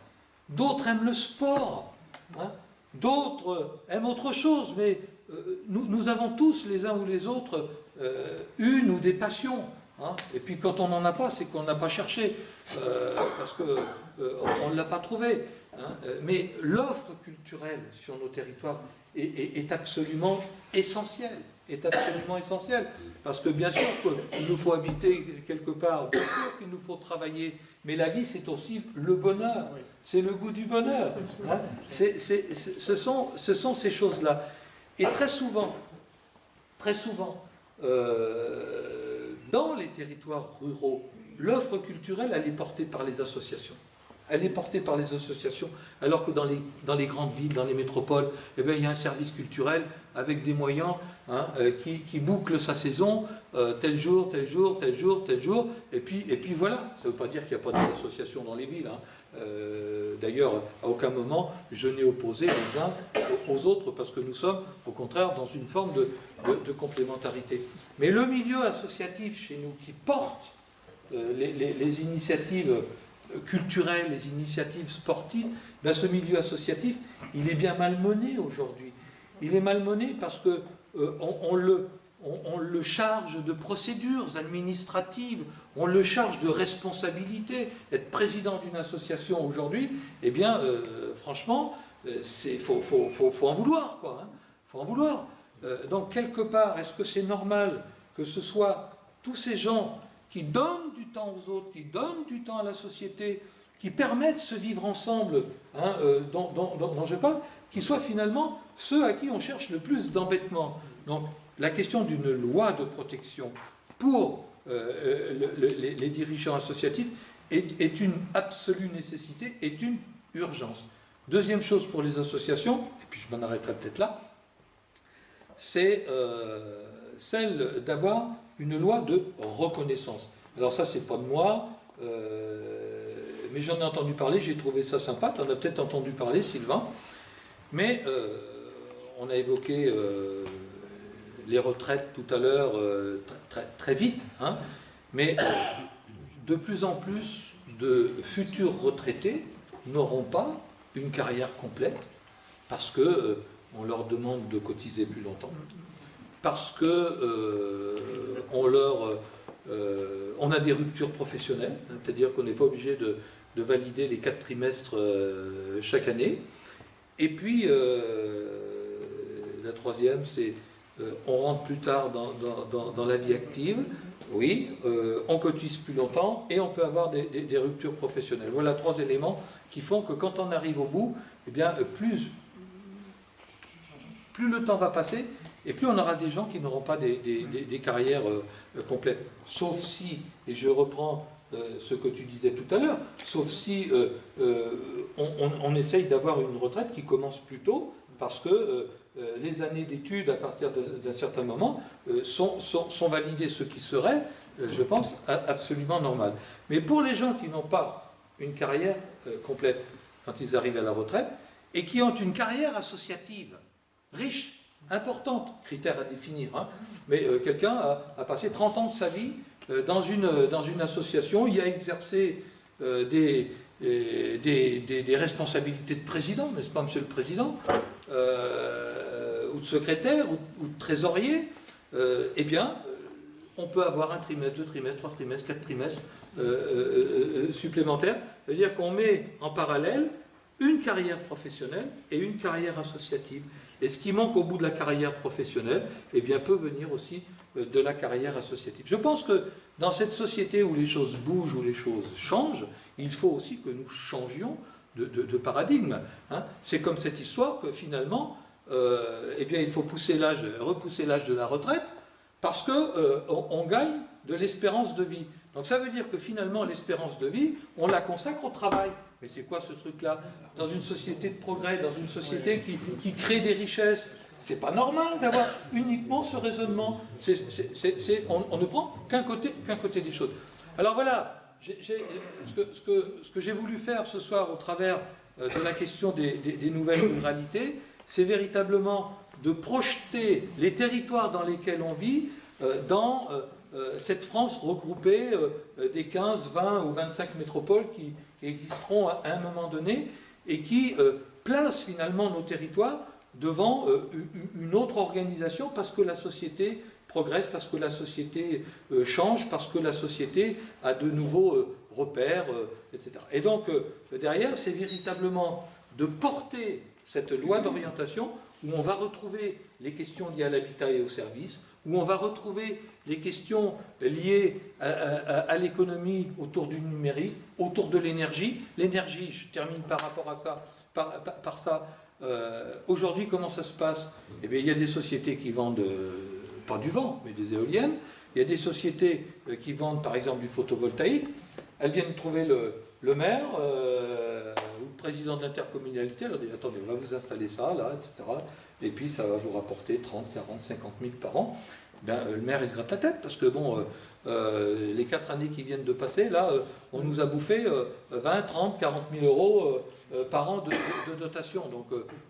d'autres aiment le sport, hein. D'autres aiment autre chose, mais nous avons tous, les uns ou les autres, une ou des passions. Hein. Et puis quand on n'en a pas, c'est qu'on n'a pas cherché, parce qu'on ne l'a pas trouvé. Hein. Mais l'offre culturelle sur nos territoires est absolument essentiel. Est absolument essentiel. Parce que bien sûr qu'il nous faut habiter quelque part, bien sûr qu'il nous faut travailler, mais la vie c'est aussi le bonheur, c'est le goût du bonheur. Hein. Ce sont ces choses-là. Et très souvent, dans les territoires ruraux, l'offre culturelle, elle est portée par les associations. Elle est portée par les associations, alors que dans les grandes villes, dans les métropoles, eh bien, il y a un service culturel avec des moyens qui boucle sa saison, tel jour, tel jour, tel jour, tel jour, et puis voilà. Ça ne veut pas dire qu'il n'y a pas d'associations dans les villes. Hein. D'ailleurs, à aucun moment, je n'ai opposé les uns aux autres, parce que nous sommes, au contraire, dans une forme de complémentarité. Mais le milieu associatif chez nous, qui porte les initiatives culturelles, les initiatives sportives, ben ce milieu associatif, il est bien malmené aujourd'hui. Il est malmené parce que on le charge de procédures administratives, on le charge de responsabilités. Être président d'une association aujourd'hui, eh bien, franchement, faut en vouloir, quoi. Hein. Faut en vouloir. Donc, quelque part, est-ce que c'est normal que ce soit tous ces gens qui donnent du temps aux autres, qui donnent du temps à la société, qui permettent ce vivre ensemble dont je parle, qui soient finalement ceux à qui on cherche le plus d'embêtement. Donc la question d'une loi de protection pour les dirigeants associatifs est une absolue nécessité, est une urgence. Deuxième chose pour les associations, et puis je m'en arrêterai peut-être là, c'est celle d'avoir une loi de reconnaissance. Alors ça, c'est pas de moi, mais j'en ai entendu parler, j'ai trouvé ça sympa. Tu en as peut-être entendu parler, Sylvain. Mais on a évoqué les retraites tout à l'heure très vite. Hein, mais de plus en plus de futurs retraités n'auront pas une carrière complète parce que on leur demande de cotiser plus longtemps. Parce que on a des ruptures professionnelles, hein, c'est-à-dire qu'on n'est pas obligé de valider les 4 trimestres chaque année. Et puis, la troisième, c'est on rentre plus tard dans la vie active, oui, on cotise plus longtemps et on peut avoir des ruptures professionnelles. Voilà 3 éléments qui font que quand on arrive au bout, eh bien, plus le temps va passer, et plus on aura des gens qui n'auront pas des carrières complètes. Sauf si, et je reprends ce que tu disais tout à l'heure, sauf si on essaye d'avoir une retraite qui commence plus tôt, parce que les années d'études, à partir d'un certain moment, sont validées, ce qui serait, je pense, absolument normal. Mais pour les gens qui n'ont pas une carrière complète quand ils arrivent à la retraite, et qui ont une carrière associative riche, importante, critère à définir, hein, mais quelqu'un a passé 30 ans de sa vie dans une association, il a exercé des responsabilités de président, n'est-ce pas, monsieur le président, ou de secrétaire, ou de trésorier, eh bien, on peut avoir 1 trimestre, 2 trimestres, 3 trimestres, 4 trimestres supplémentaires. C'est-à-dire qu'on met en parallèle une carrière professionnelle et une carrière associative. Et ce qui manque au bout de la carrière professionnelle, eh bien, peut venir aussi de la carrière associative. Je pense que dans cette société où les choses bougent, où les choses changent, il faut aussi que nous changions de paradigme. Hein. C'est comme cette histoire que finalement, eh bien, il faut repousser l'âge de la retraite parce qu'on gagne de l'espérance de vie. Donc ça veut dire que finalement, l'espérance de vie, on la consacre au travail. Mais c'est quoi ce truc-là? Dans une société de progrès, dans une société qui crée des richesses, c'est pas normal d'avoir uniquement ce raisonnement. On ne prend qu'un côté des choses. Alors voilà, ce que j'ai voulu faire ce soir au travers de la question des nouvelles ruralités, c'est véritablement de projeter les territoires dans lesquels on vit dans cette France regroupée des 15, 20 ou 25 métropoles qui existeront à un moment donné et qui placent finalement nos territoires devant une autre organisation parce que la société progresse, parce que la société change, parce que la société a de nouveaux repères, etc. Et donc derrière, c'est véritablement de porter cette loi d'orientation où on va retrouver les questions liées à l'habitat et aux services, où on va retrouver les questions liées à l'économie autour du numérique, autour de l'énergie. L'énergie, je termine par rapport à ça, par ça. Aujourd'hui, comment ça se passe? Eh bien, il y a des sociétés qui vendent, pas du vent, mais des éoliennes. Il y a des sociétés qui vendent, par exemple, du photovoltaïque. Elles viennent trouver le maire ou le président de l'intercommunalité. Elle leur dit, attendez, on va vous installer ça, là, etc. Et puis, ça va vous rapporter 30, 40, 50 000 par an. Ben, le maire, il se gratte la tête, parce que, bon, les 4 années qui viennent de passer, là, on nous a bouffé 20, 30, 40 000 euros par an de dotation. Donc,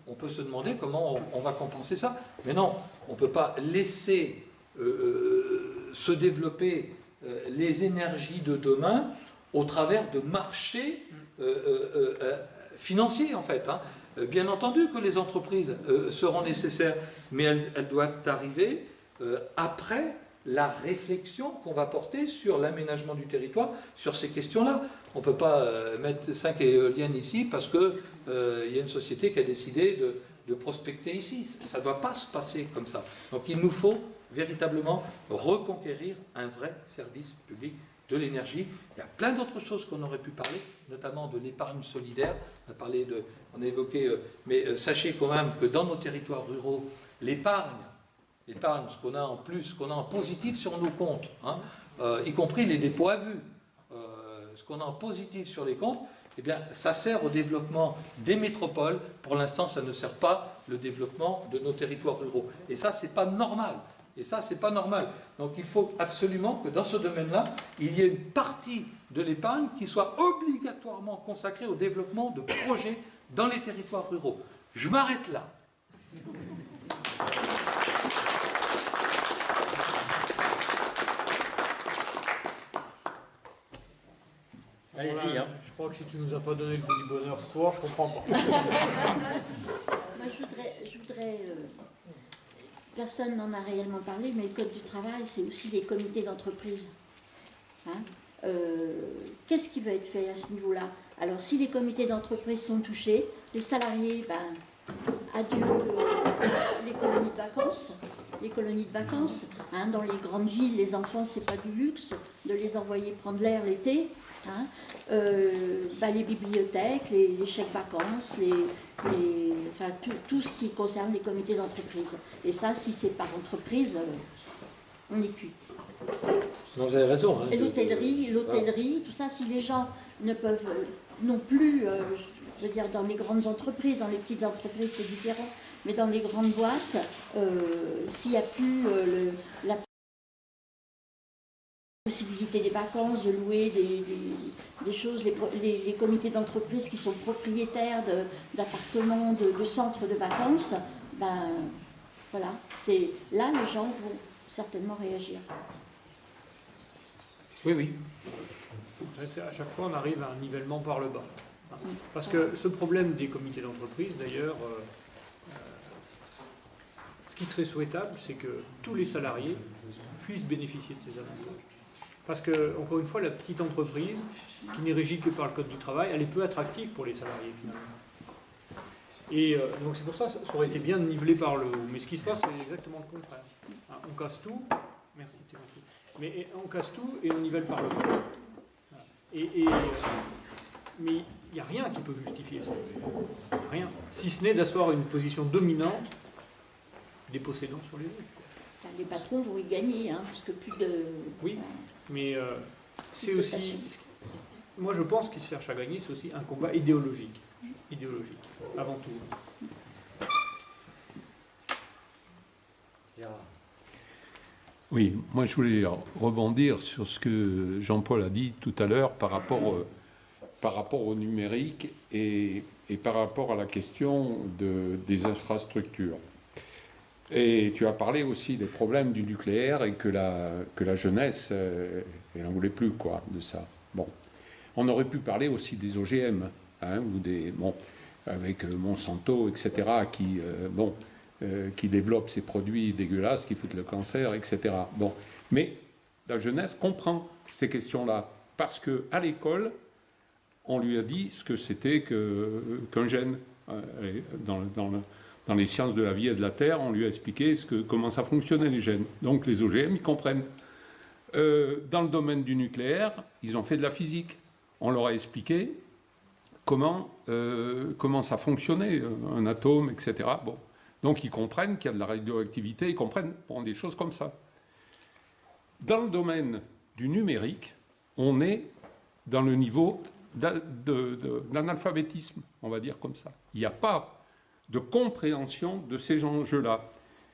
on peut se demander comment on va compenser ça. Mais non, on ne peut pas laisser se développer les énergies de demain au travers de marchés financiers, en fait. Hein. Bien entendu que les entreprises seront nécessaires, mais elles doivent arriver après la réflexion qu'on va porter sur l'aménagement du territoire, sur ces questions-là. On ne peut pas mettre 5 éoliennes ici parce qu'il y a une société qui a décidé de prospecter ici. Ça ne doit pas se passer comme ça. Donc il nous faut véritablement reconquérir un vrai service public de l'énergie. Il y a plein d'autres choses qu'on aurait pu parler, notamment de l'épargne solidaire. On a évoqué, mais sachez quand même que dans nos territoires ruraux, l'épargne, ce qu'on a en plus, ce qu'on a en positif sur nos comptes, hein, y compris les dépôts à vue, ce qu'on a en positif sur les comptes, eh bien, ça sert au développement des métropoles. Pour l'instant, ça ne sert pas le développement de nos territoires ruraux. Et ça, c'est pas normal. Donc, il faut absolument que dans ce domaine-là, il y ait une partie de l'épargne qui soit obligatoirement consacrée au développement de projets dans les territoires ruraux. Je m'arrête là. Allez-y. Voilà, Hein. je crois que si tu nous as pas donné le petit bonheur ce soir, je comprends pas. Moi, je voudrais personne n'en a réellement parlé, mais le Code du travail, c'est aussi les comités d'entreprise. Hein, qu'est-ce qui va être fait à ce niveau-là? Alors, si les comités d'entreprise sont touchés, les salariés, adieu les colonies de vacances. Les colonies de vacances, hein, dans les grandes villes, les enfants, c'est pas du luxe de les envoyer prendre l'air l'été. Hein. Les bibliothèques, les chèques vacances, enfin, tout ce qui concerne les comités d'entreprise. Et ça, si c'est par entreprise, on est cuit. Non, vous avez raison. Hein, et l'hôtellerie, tout ça, si les gens ne peuvent non plus, je veux dire, dans les grandes entreprises, dans les petites entreprises, c'est différent, mais dans les grandes boîtes, s'il n'y a plus la possibilité des vacances, de louer des choses, les comités d'entreprise qui sont propriétaires d'appartements, de centres de vacances, voilà, là les gens vont certainement réagir. Oui. À chaque fois, on arrive à un nivellement par le bas. Parce que ce problème des comités d'entreprise, d'ailleurs, ce qui serait souhaitable, c'est que tous les salariés puissent bénéficier de ces avantages. Parce que, encore une fois, la petite entreprise, qui n'est régie que par le Code du travail, elle est peu attractive pour les salariés, finalement. Et donc c'est pour ça que ça aurait été bien de niveler par le haut. Mais ce qui se passe, c'est exactement le contraire. On casse tout, merci, mais on casse tout et on nivelle par le bas. Mais il n'y a rien qui peut justifier ça. Rien. Si ce n'est d'asseoir une position dominante des possédants sur les autres. Les patrons vont y gagner, hein, parce que plus de... Oui, mais c'est aussi... Moi, je pense qu'ils cherchent à gagner, c'est aussi un combat idéologique. Idéologique, avant tout. Oui, moi je voulais rebondir sur ce que Jean-Paul a dit tout à l'heure par rapport au numérique et par rapport à la question des infrastructures. Et tu as parlé aussi des problèmes du nucléaire et que la jeunesse, elle n'en voulait plus, quoi, de ça. Bon. On aurait pu parler aussi des OGM, hein, ou avec Monsanto, etc., qui développent ces produits dégueulasses qui foutent le cancer, etc. Bon. Mais la jeunesse comprend ces questions-là, parce qu'à l'école, on lui a dit ce que c'était qu'un gène dans dans les sciences de la vie et de la terre, on lui a expliqué comment ça fonctionnait les gènes. Donc les OGM, ils comprennent. Dans le domaine du nucléaire, ils ont fait de la physique. On leur a expliqué comment ça fonctionnait, un atome, etc. Bon. Donc ils comprennent qu'il y a de la radioactivité, ils comprennent des choses comme ça. Dans le domaine du numérique, on est dans le niveau d'analphabétisme, on va dire comme ça. Il n'y a pas de compréhension de ces enjeux-là.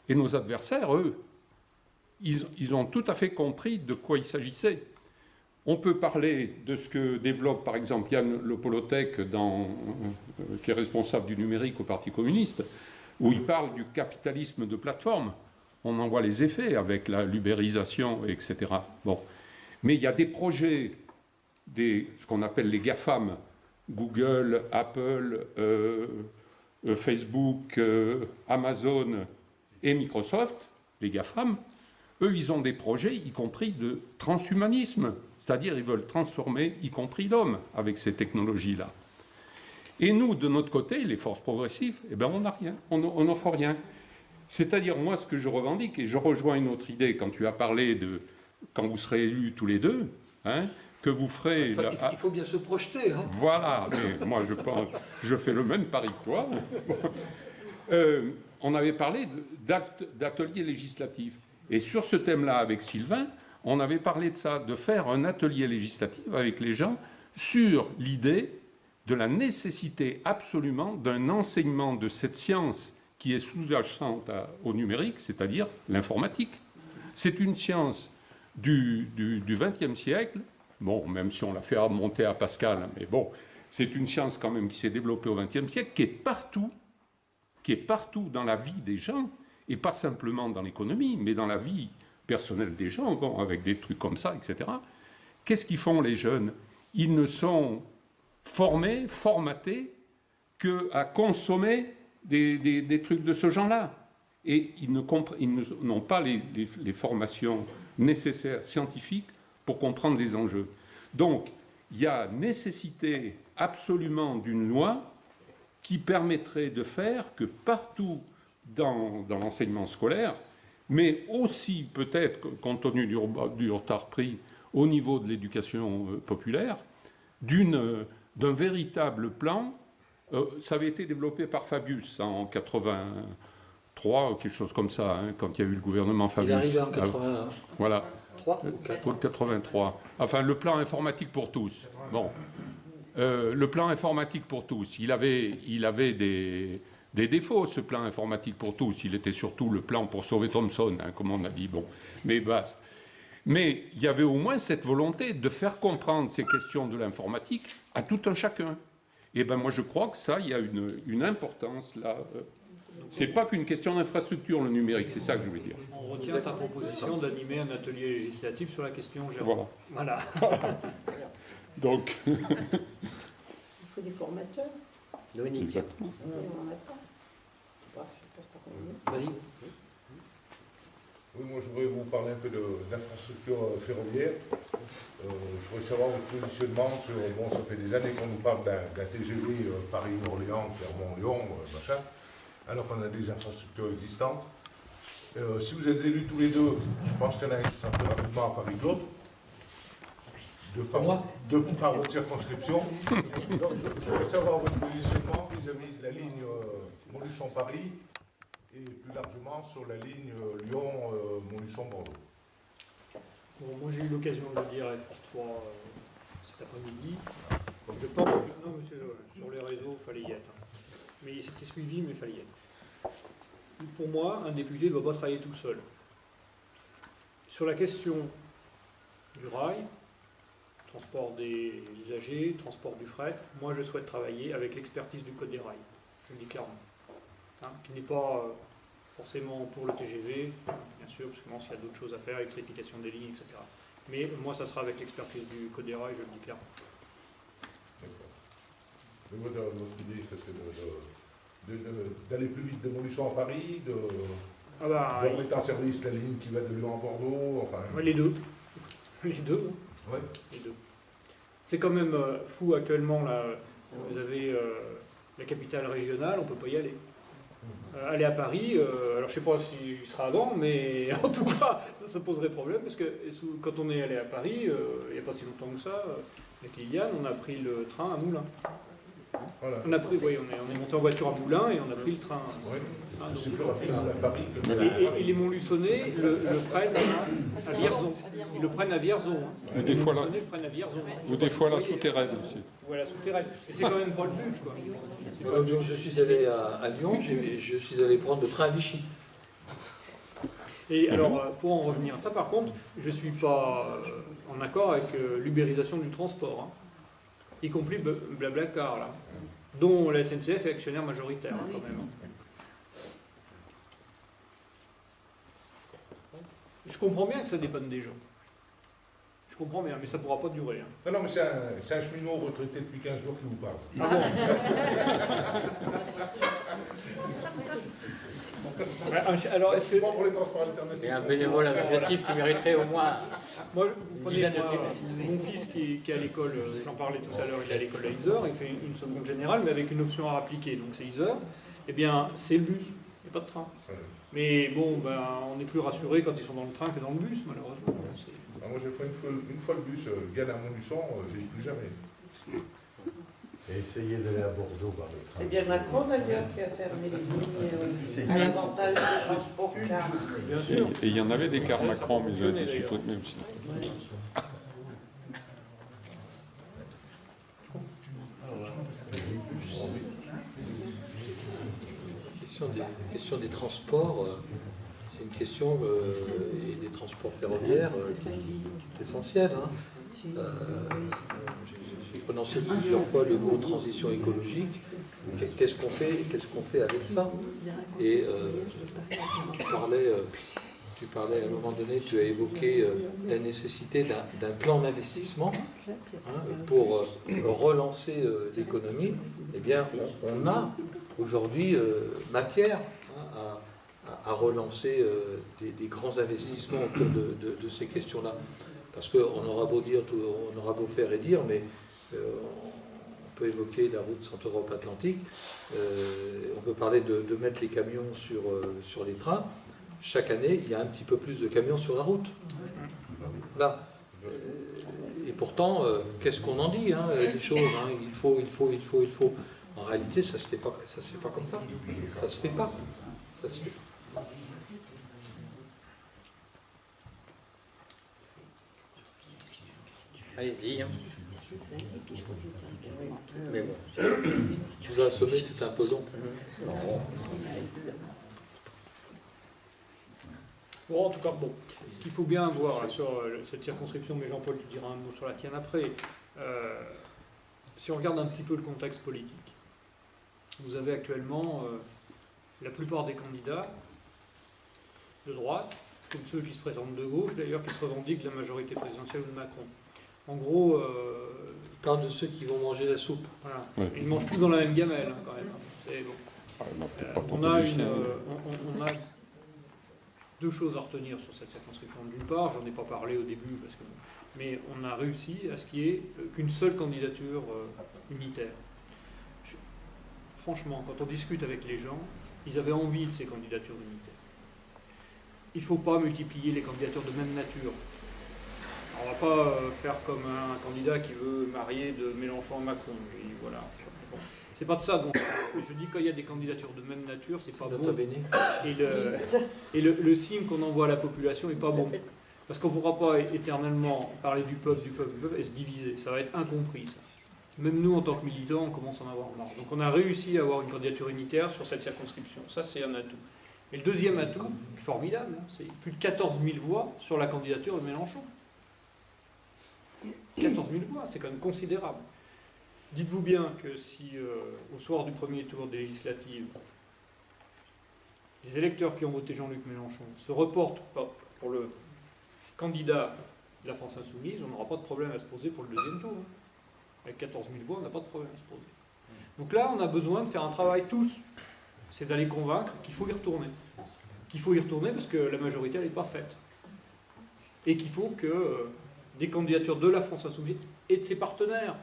Et nos adversaires, eux, ils ont tout à fait compris de quoi il s'agissait. On peut parler de ce que développe par exemple Yann Le Polotek, qui est responsable du numérique au Parti communiste, où il parle du capitalisme de plateforme. On en voit les effets avec l'ubérisation, etc. Bon. Mais il y a des projets, ce qu'on appelle les GAFAM, Google, Apple, Facebook, Amazon et Microsoft, les GAFAM, eux, ils ont des projets, y compris de transhumanisme. C'est-à-dire, ils veulent transformer, y compris l'homme, avec ces technologies-là. Et nous, de notre côté, les forces progressives, eh ben, on n'a rien, on n'offre rien. C'est-à-dire, moi, ce que je revendique, et je rejoins une autre idée, quand tu as parlé de, quand vous serez élus tous les deux, hein, que vous ferez... Il faut bien se projeter. Hein. Voilà, mais moi, je fais le même pari que toi. On avait parlé d'ateliers législatifs. Et sur ce thème-là, avec Sylvain, on avait parlé de ça, de faire un atelier législatif avec les gens sur l'idée de la nécessité absolument d'un enseignement de cette science qui est sous-jacente au numérique, c'est-à-dire l'informatique. C'est une science du XXe siècle, bon, même si on l'a fait remonter à Pascal, mais bon, c'est une science quand même qui s'est développée au XXe siècle, qui est partout dans la vie des gens, et pas simplement dans l'économie, mais dans la vie personnelle des gens, bon, avec des trucs comme ça, etc. Qu'est-ce qu'ils font les jeunes? Ils ne sont formatés qu'à consommer des trucs de ce genre-là. Et ils n'ont pas les formations nécessaires scientifiques pour comprendre les enjeux. Donc, il y a nécessité absolument d'une loi qui permettrait de faire que partout dans l'enseignement scolaire, mais aussi peut-être, compte tenu du retard pris au niveau de l'éducation populaire, d'un véritable plan. Ça avait été développé par Fabius en 83, quelque chose comme ça, hein, quand il y a eu le gouvernement Fabius. Il est arrivé en 81. Voilà. 3 ou 4 83. Enfin, le plan informatique pour tous. Bon. Le plan informatique pour tous, il avait des défauts, ce plan informatique pour tous. Il était surtout le plan pour sauver Thomson, hein, comme on a dit. Bon, mais basta. Mais il y avait au moins cette volonté de faire comprendre ces questions de l'informatique à tout un chacun. Et ben moi, je crois que ça, il y a une importance là. C'est pas qu'une question d'infrastructure, le numérique, c'est ça que je voulais dire. On retient ta proposition d'animer un atelier législatif sur la question, Jérôme. Voilà. Donc... Il faut des formateurs. Dominique. Exactement. On n'en a pas. Je sais pas ce qu'on Vas-y. Oui, moi je voudrais vous parler un peu d'infrastructure ferroviaire. Je voudrais savoir votre positionnement sur, bon, ça fait des années qu'on nous parle d'un TGV Paris-Orléans, Clermont-Lyon, machin, alors qu'on a des infrastructures existantes. Si vous êtes élus tous les deux, je pense qu'il y en a un qui sera plus rapidement à Paris que l'autre, de par votre circonscription. Donc, je voudrais savoir votre positionnement vis-à-vis de la ligne Montluçon-Paris et plus largement sur la ligne Lyon-Montluçon-Bordeaux. Bon, moi j'ai eu l'occasion de le dire à F3 cet après-midi. Je pense que, non, monsieur, sur les réseaux, il fallait y être. Mais c'était suivi, mais il fallait y être. Pour moi, un député ne doit pas travailler tout seul. Sur la question du rail, transport des usagers, transport du fret, moi je souhaite travailler avec l'expertise du Code des rails. Je le dis clairement. Hein, qui n'est pas forcément pour le TGV, bien sûr, parce que non, s'il y a d'autres choses à faire, électrification des lignes, etc. Mais moi, ça sera avec l'expertise du Code des rails, je le dis clairement. D'accord. Votre idée, ce serait d'aller plus vite de Montluçon à Paris, de remettre en service la ligne qui va de Lyon à Bordeaux, enfin... Ouais, les deux. Les deux. Ouais. Les deux. C'est quand même fou actuellement, là, vous avez la capitale régionale, on ne peut pas y aller. Aller à Paris, alors je ne sais pas s'il sera avant, mais en tout cas, ça poserait problème, parce que quand on est allé à Paris, il n'y a pas si longtemps que ça, avec Liliane, on a pris le train à Moulins. Voilà. On est monté en voiture à Moulins et on a pris le train. Ouais. Ah, donc, C'est plus rapide à Paris que et les Montluçonnais le prennent à Vierzon. Ils le prennent à Vierzon. Et des fois, Montluçonnais le prennent à Vierzon. ou des fois la souterraine aussi. Ou à la souterraine. Et c'est quand même pas le but, quoi. C'est pas L'autre jour, je suis allé à Lyon, je suis allé prendre le train à Vichy. Et alors, pour en revenir à ça, par contre, je ne suis pas en accord avec l'ubérisation du transport, hein, y compris Blablacar, là, dont la SNCF est actionnaire majoritaire, hein, quand même. Je comprends bien que ça dépende des gens. Je comprends bien, mais ça ne pourra pas durer. Hein. Non, mais c'est un cheminot retraité depuis 15 jours qui vous parle. Ah bon. Alors, est-ce que... Pas pour les transports alternatifs. Et un bénévole associatif qui mériterait au moins Moi, une vous prenez dizaine de moi, kilomètres. mon fils qui est à l'école, j'en parlais tout à l'heure, il est à l'école à Yzeure, il fait une seconde générale, mais avec une option à appliquer, donc c'est Yzeure, eh bien c'est le bus, il n'y a pas de train. Ouais. Mais bon, on est plus rassuré quand ils sont dans le train que dans le bus, malheureusement. Ah, moi, j'ai fait une fois le bus Gare à Montluçon, j'ai dit plus jamais. Et essayez d'aller à Bordeaux par le train. C'est bien Macron d'ailleurs qui a fermé les lignes à l'avantage du transport car. Bien sûr. Et il y en avait des cars Macron, mais ils ont été supprimés aussi. La question des transports, c'est une question et des transports ferroviaires qui est essentielle. Hein. J'ai prononcé plusieurs fois le mot transition écologique. Qu'est-ce qu'on fait avec ça? Et tu parlais à un moment donné, tu as évoqué la nécessité d'un plan d'investissement pour relancer l'économie. Eh bien, on a aujourd'hui matière à relancer des grands investissements autour de ces questions-là. Parce qu'on aura beau dire, on aura beau faire et dire, mais on peut évoquer la route Centre-Europe-Atlantique, on peut parler de mettre les camions sur les trains. Chaque année, il y a un petit peu plus de camions sur la route. Là. Et pourtant, qu'est-ce qu'on en dit, des choses, il faut. En réalité, ça se fait pas comme ça. Ça se fait pas. Ça se fait pas. Allez-y. Hein. Mais bon, tu vas assommer, c'est un peu long. Bon, en tout cas, ce qu'il faut bien voir là, sur cette circonscription, mais Jean-Paul, tu diras un mot sur la tienne après, si on regarde un petit peu le contexte politique, vous avez actuellement la plupart des candidats de droite, comme ceux qui se présentent de gauche d'ailleurs, qui se revendiquent de la majorité présidentielle ou de Macron. En gros... Tu parles de ceux qui vont manger la soupe. Voilà. Ouais. Ils mangent tous dans la même gamelle, quand même. C'est bon. On a deux choses à retenir sur cette circonscription. D'une part, j'en ai pas parlé au début, mais on a réussi à ce qu'il n'y ait qu'une seule candidature unitaire. Franchement, quand on discute avec les gens, ils avaient envie de ces candidatures unitaires. Il ne faut pas multiplier les candidatures de même nature. Alors, on ne va pas faire comme un candidat qui veut marier de Mélenchon à Macron. Et voilà. Bon. C'est pas de ça dont je dis quand il y a des candidatures de même nature, c'est pas bon. Et le signe qu'on envoie à la population n'est pas bon. Parce qu'on ne pourra pas éternellement parler du peuple et se diviser. Ça va être incompris, ça. Même nous, en tant que militants, on commence à en avoir marre. Donc on a réussi à avoir une candidature unitaire sur cette circonscription. Ça, c'est un atout. Et le deuxième atout, formidable, c'est plus de 14 000 voix sur la candidature de Mélenchon. 14 000 voix, c'est quand même considérable. Dites-vous bien que si, au soir du premier tour des législatives, les électeurs qui ont voté Jean-Luc Mélenchon se reportent pour le candidat de la France Insoumise, on n'aura pas de problème à se poser pour le deuxième tour. Avec 14 000 voix, on n'a pas de problème à se poser. Donc là, on a besoin de faire un travail tous. C'est d'aller convaincre qu'il faut y retourner. Qu'il faut y retourner parce que la majorité, elle n'est pas faite. Et qu'il faut que des candidatures de la France Insoumise et de ses partenaires,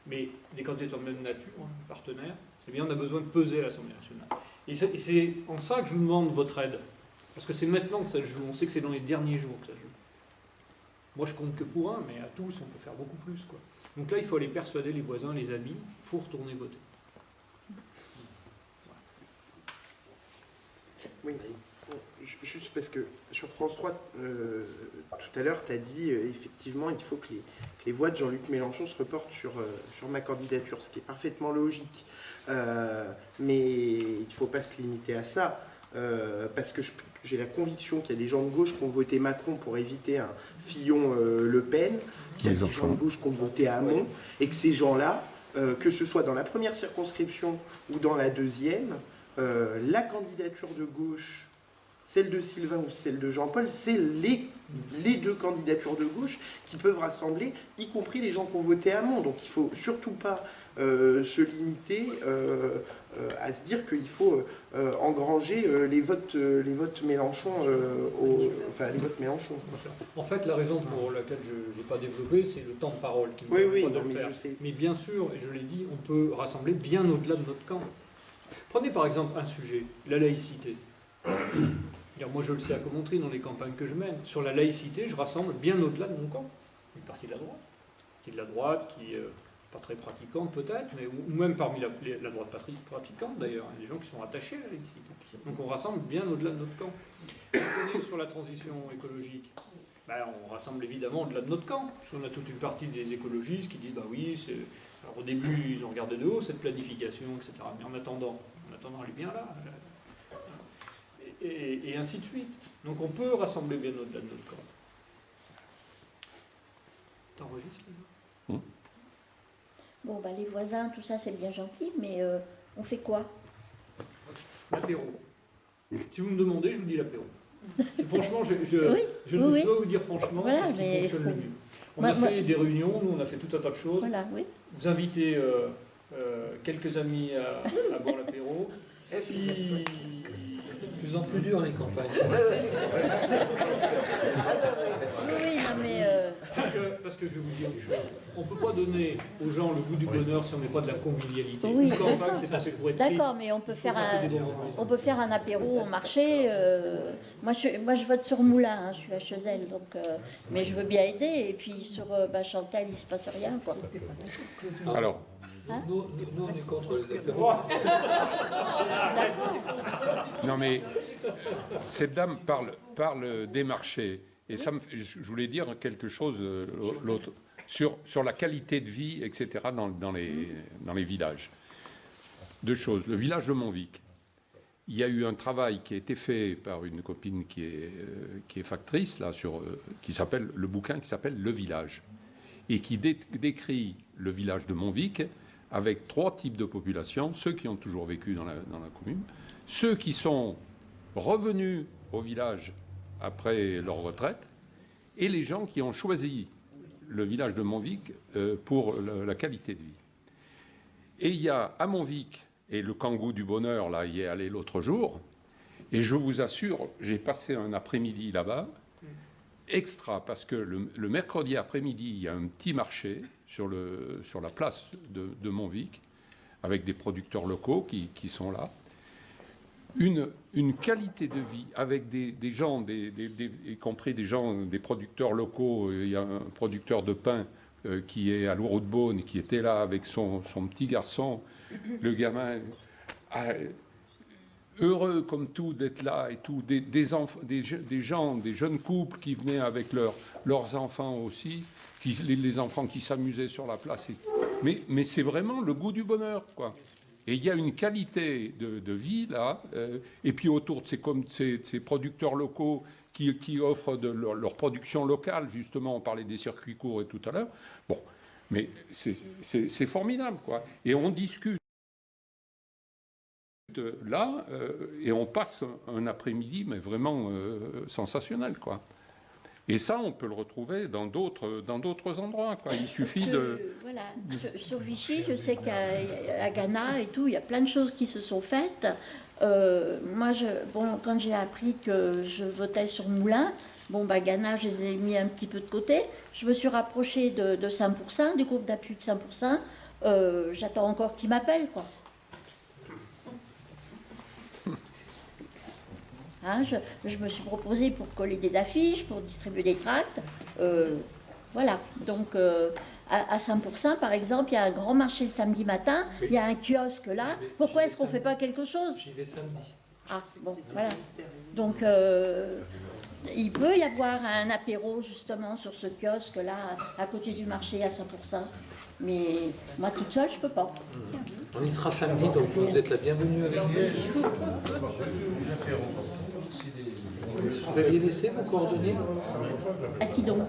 mais des candidatures de même nature, partenaires, eh bien on a besoin de peser à l'Assemblée nationale. Et c'est en ça que je vous demande votre aide. Parce que c'est maintenant que ça se joue. On sait que c'est dans les derniers jours que ça se joue. Moi, je compte que pour un, mais à tous, on peut faire beaucoup plus, quoi. Donc là, il faut aller persuader les voisins, les amis, il faut retourner voter. Oui, bon, juste parce que sur France 3, tout à l'heure, tu as dit effectivement, il faut que les voix de Jean-Luc Mélenchon se reportent sur ma candidature, ce qui est parfaitement logique. Mais il ne faut pas se limiter à ça, parce que j'ai la conviction qu'il y a des gens de gauche qui ont voté Macron pour éviter un Fillon-Le Pen, qu'il y a des gens de gauche qui ont voté Hamon, et que ces gens-là, que ce soit dans la première circonscription ou dans la deuxième, la candidature de gauche, celle de Sylvain ou celle de Jean-Paul, c'est les deux candidatures de gauche qui peuvent rassembler, y compris les gens qui ont voté Hamon. Donc il ne faut surtout pas se limiter à se dire qu'il faut engranger les votes Mélenchon, les votes Mélenchon. En fait, la raison pour laquelle je n'ai pas développé, c'est le temps de parole qui me Oui, permet pas de non, le mais faire. je sais. Mais bien sûr, et je l'ai dit, on peut rassembler bien au-delà de notre camp. Prenez par exemple un sujet, la laïcité. Moi, je le sais à Commentry dans les campagnes que je mène. Sur la laïcité, je rassemble bien au-delà de mon camp. Une partie de la droite, qui est pas très pratiquante peut-être, mais ou même parmi la droite pratiquante d'ailleurs, il y a des gens qui sont attachés à la laïcité. Donc on rassemble bien au-delà de notre camp. Sur la transition écologique, on rassemble évidemment au-delà de notre camp. On a toute une partie des écologistes qui disent oui, alors au début ils ont regardé de haut cette planification, etc. Mais en attendant, elle est bien là. Et ainsi de suite. Donc on peut rassembler bien au-delà de notre camp. T'enregistres là? Bon, les voisins, tout ça, c'est bien gentil, mais on fait quoi? L'apéro. Si vous me demandez, je vous dis l'apéro. Franchement, je ne peux vous dire franchement, voilà, c'est ce qui fonctionne le mieux. On a fait des réunions, nous on a fait tout un tas de choses. Voilà, oui. Vous invitez quelques amis à boire l'apéro. Si... De plus en plus dur les campagnes. Oui, non mais... Parce que je vais vous dire une chose. On ne peut pas donner aux gens le goût du bonheur si on n'est pas de la convivialité. Oui, une campagne, c'est passé pour être d'accord, mais on peut faire un apéro au marché. Moi, je vote sur Moulin, je suis à Chezelle, donc, mais je veux bien aider. Et puis sur Chantal, il ne se passe rien, quoi. Alors, Nous, on est contre les apéros. non mais cette dame parle des marchés. Et ça je voulais dire quelque chose l'autre sur la qualité de vie, etc. dans les villages. Deux choses. Le village de Montvic. Il y a eu un travail qui a été fait par une copine qui est factrice là qui s'appelle le bouquin qui s'appelle Le Village et qui décrit le village de Montvic avec 3 types de populations, ceux qui ont toujours vécu dans la commune, ceux qui sont revenus au village après leur retraite, et les gens qui ont choisi le village de Montvic pour la qualité de vie. Et il y a à Montvic, et le Kangou du Bonheur, là, y est allé l'autre jour, et je vous assure, j'ai passé un après-midi là-bas, extra, parce que le mercredi après-midi, il y a un petit marché sur la place de Montvic, avec des producteurs locaux qui sont là. Une qualité de vie avec des gens, y compris des producteurs locaux. Il y a un producteur de pain qui est à Lourdes-Beaune, qui était là avec son petit garçon. Le gamin, heureux comme tout d'être là et tout. Des jeunes couples qui venaient avec leurs enfants aussi, les enfants qui s'amusaient sur la place. Mais c'est vraiment le goût du bonheur, quoi. Et il y a une qualité de vie là, et puis autour de ces producteurs locaux qui offrent leur production locale, justement, on parlait des circuits courts et tout à l'heure. Bon, mais c'est formidable, quoi. Et on discute là, et on passe un après-midi, mais vraiment sensationnel, quoi. Et ça, on peut le retrouver dans d'autres endroits, quoi. Il suffit de... Voilà, sur Vichy, je sais qu'à Ghana et tout, il y a plein de choses qui se sont faites. Moi, quand j'ai appris que je votais sur Moulin, Ghana, je les ai mis un petit peu de côté. Je me suis rapprochée de 5%, du groupe d'appui de 5%. J'attends encore qu'ils m'appellent, quoi. Hein, je me suis proposée pour coller des affiches, pour distribuer des tracts. Voilà. Donc, à Saint-Pourçain, par exemple, il y a un grand marché le samedi matin. Oui. Il y a un kiosque là. Pourquoi est-ce qu'on ne fait pas quelque chose? J'y vais samedi. Ah, bon, voilà. Donc, il peut y avoir un apéro justement sur ce kiosque-là, à côté du marché à Saint-Pourçain. Mais moi, toute seule, je ne peux pas. On y sera samedi, donc vous êtes la bienvenue avec nous. Vous aviez laissé vos coordonnées? À qui donc?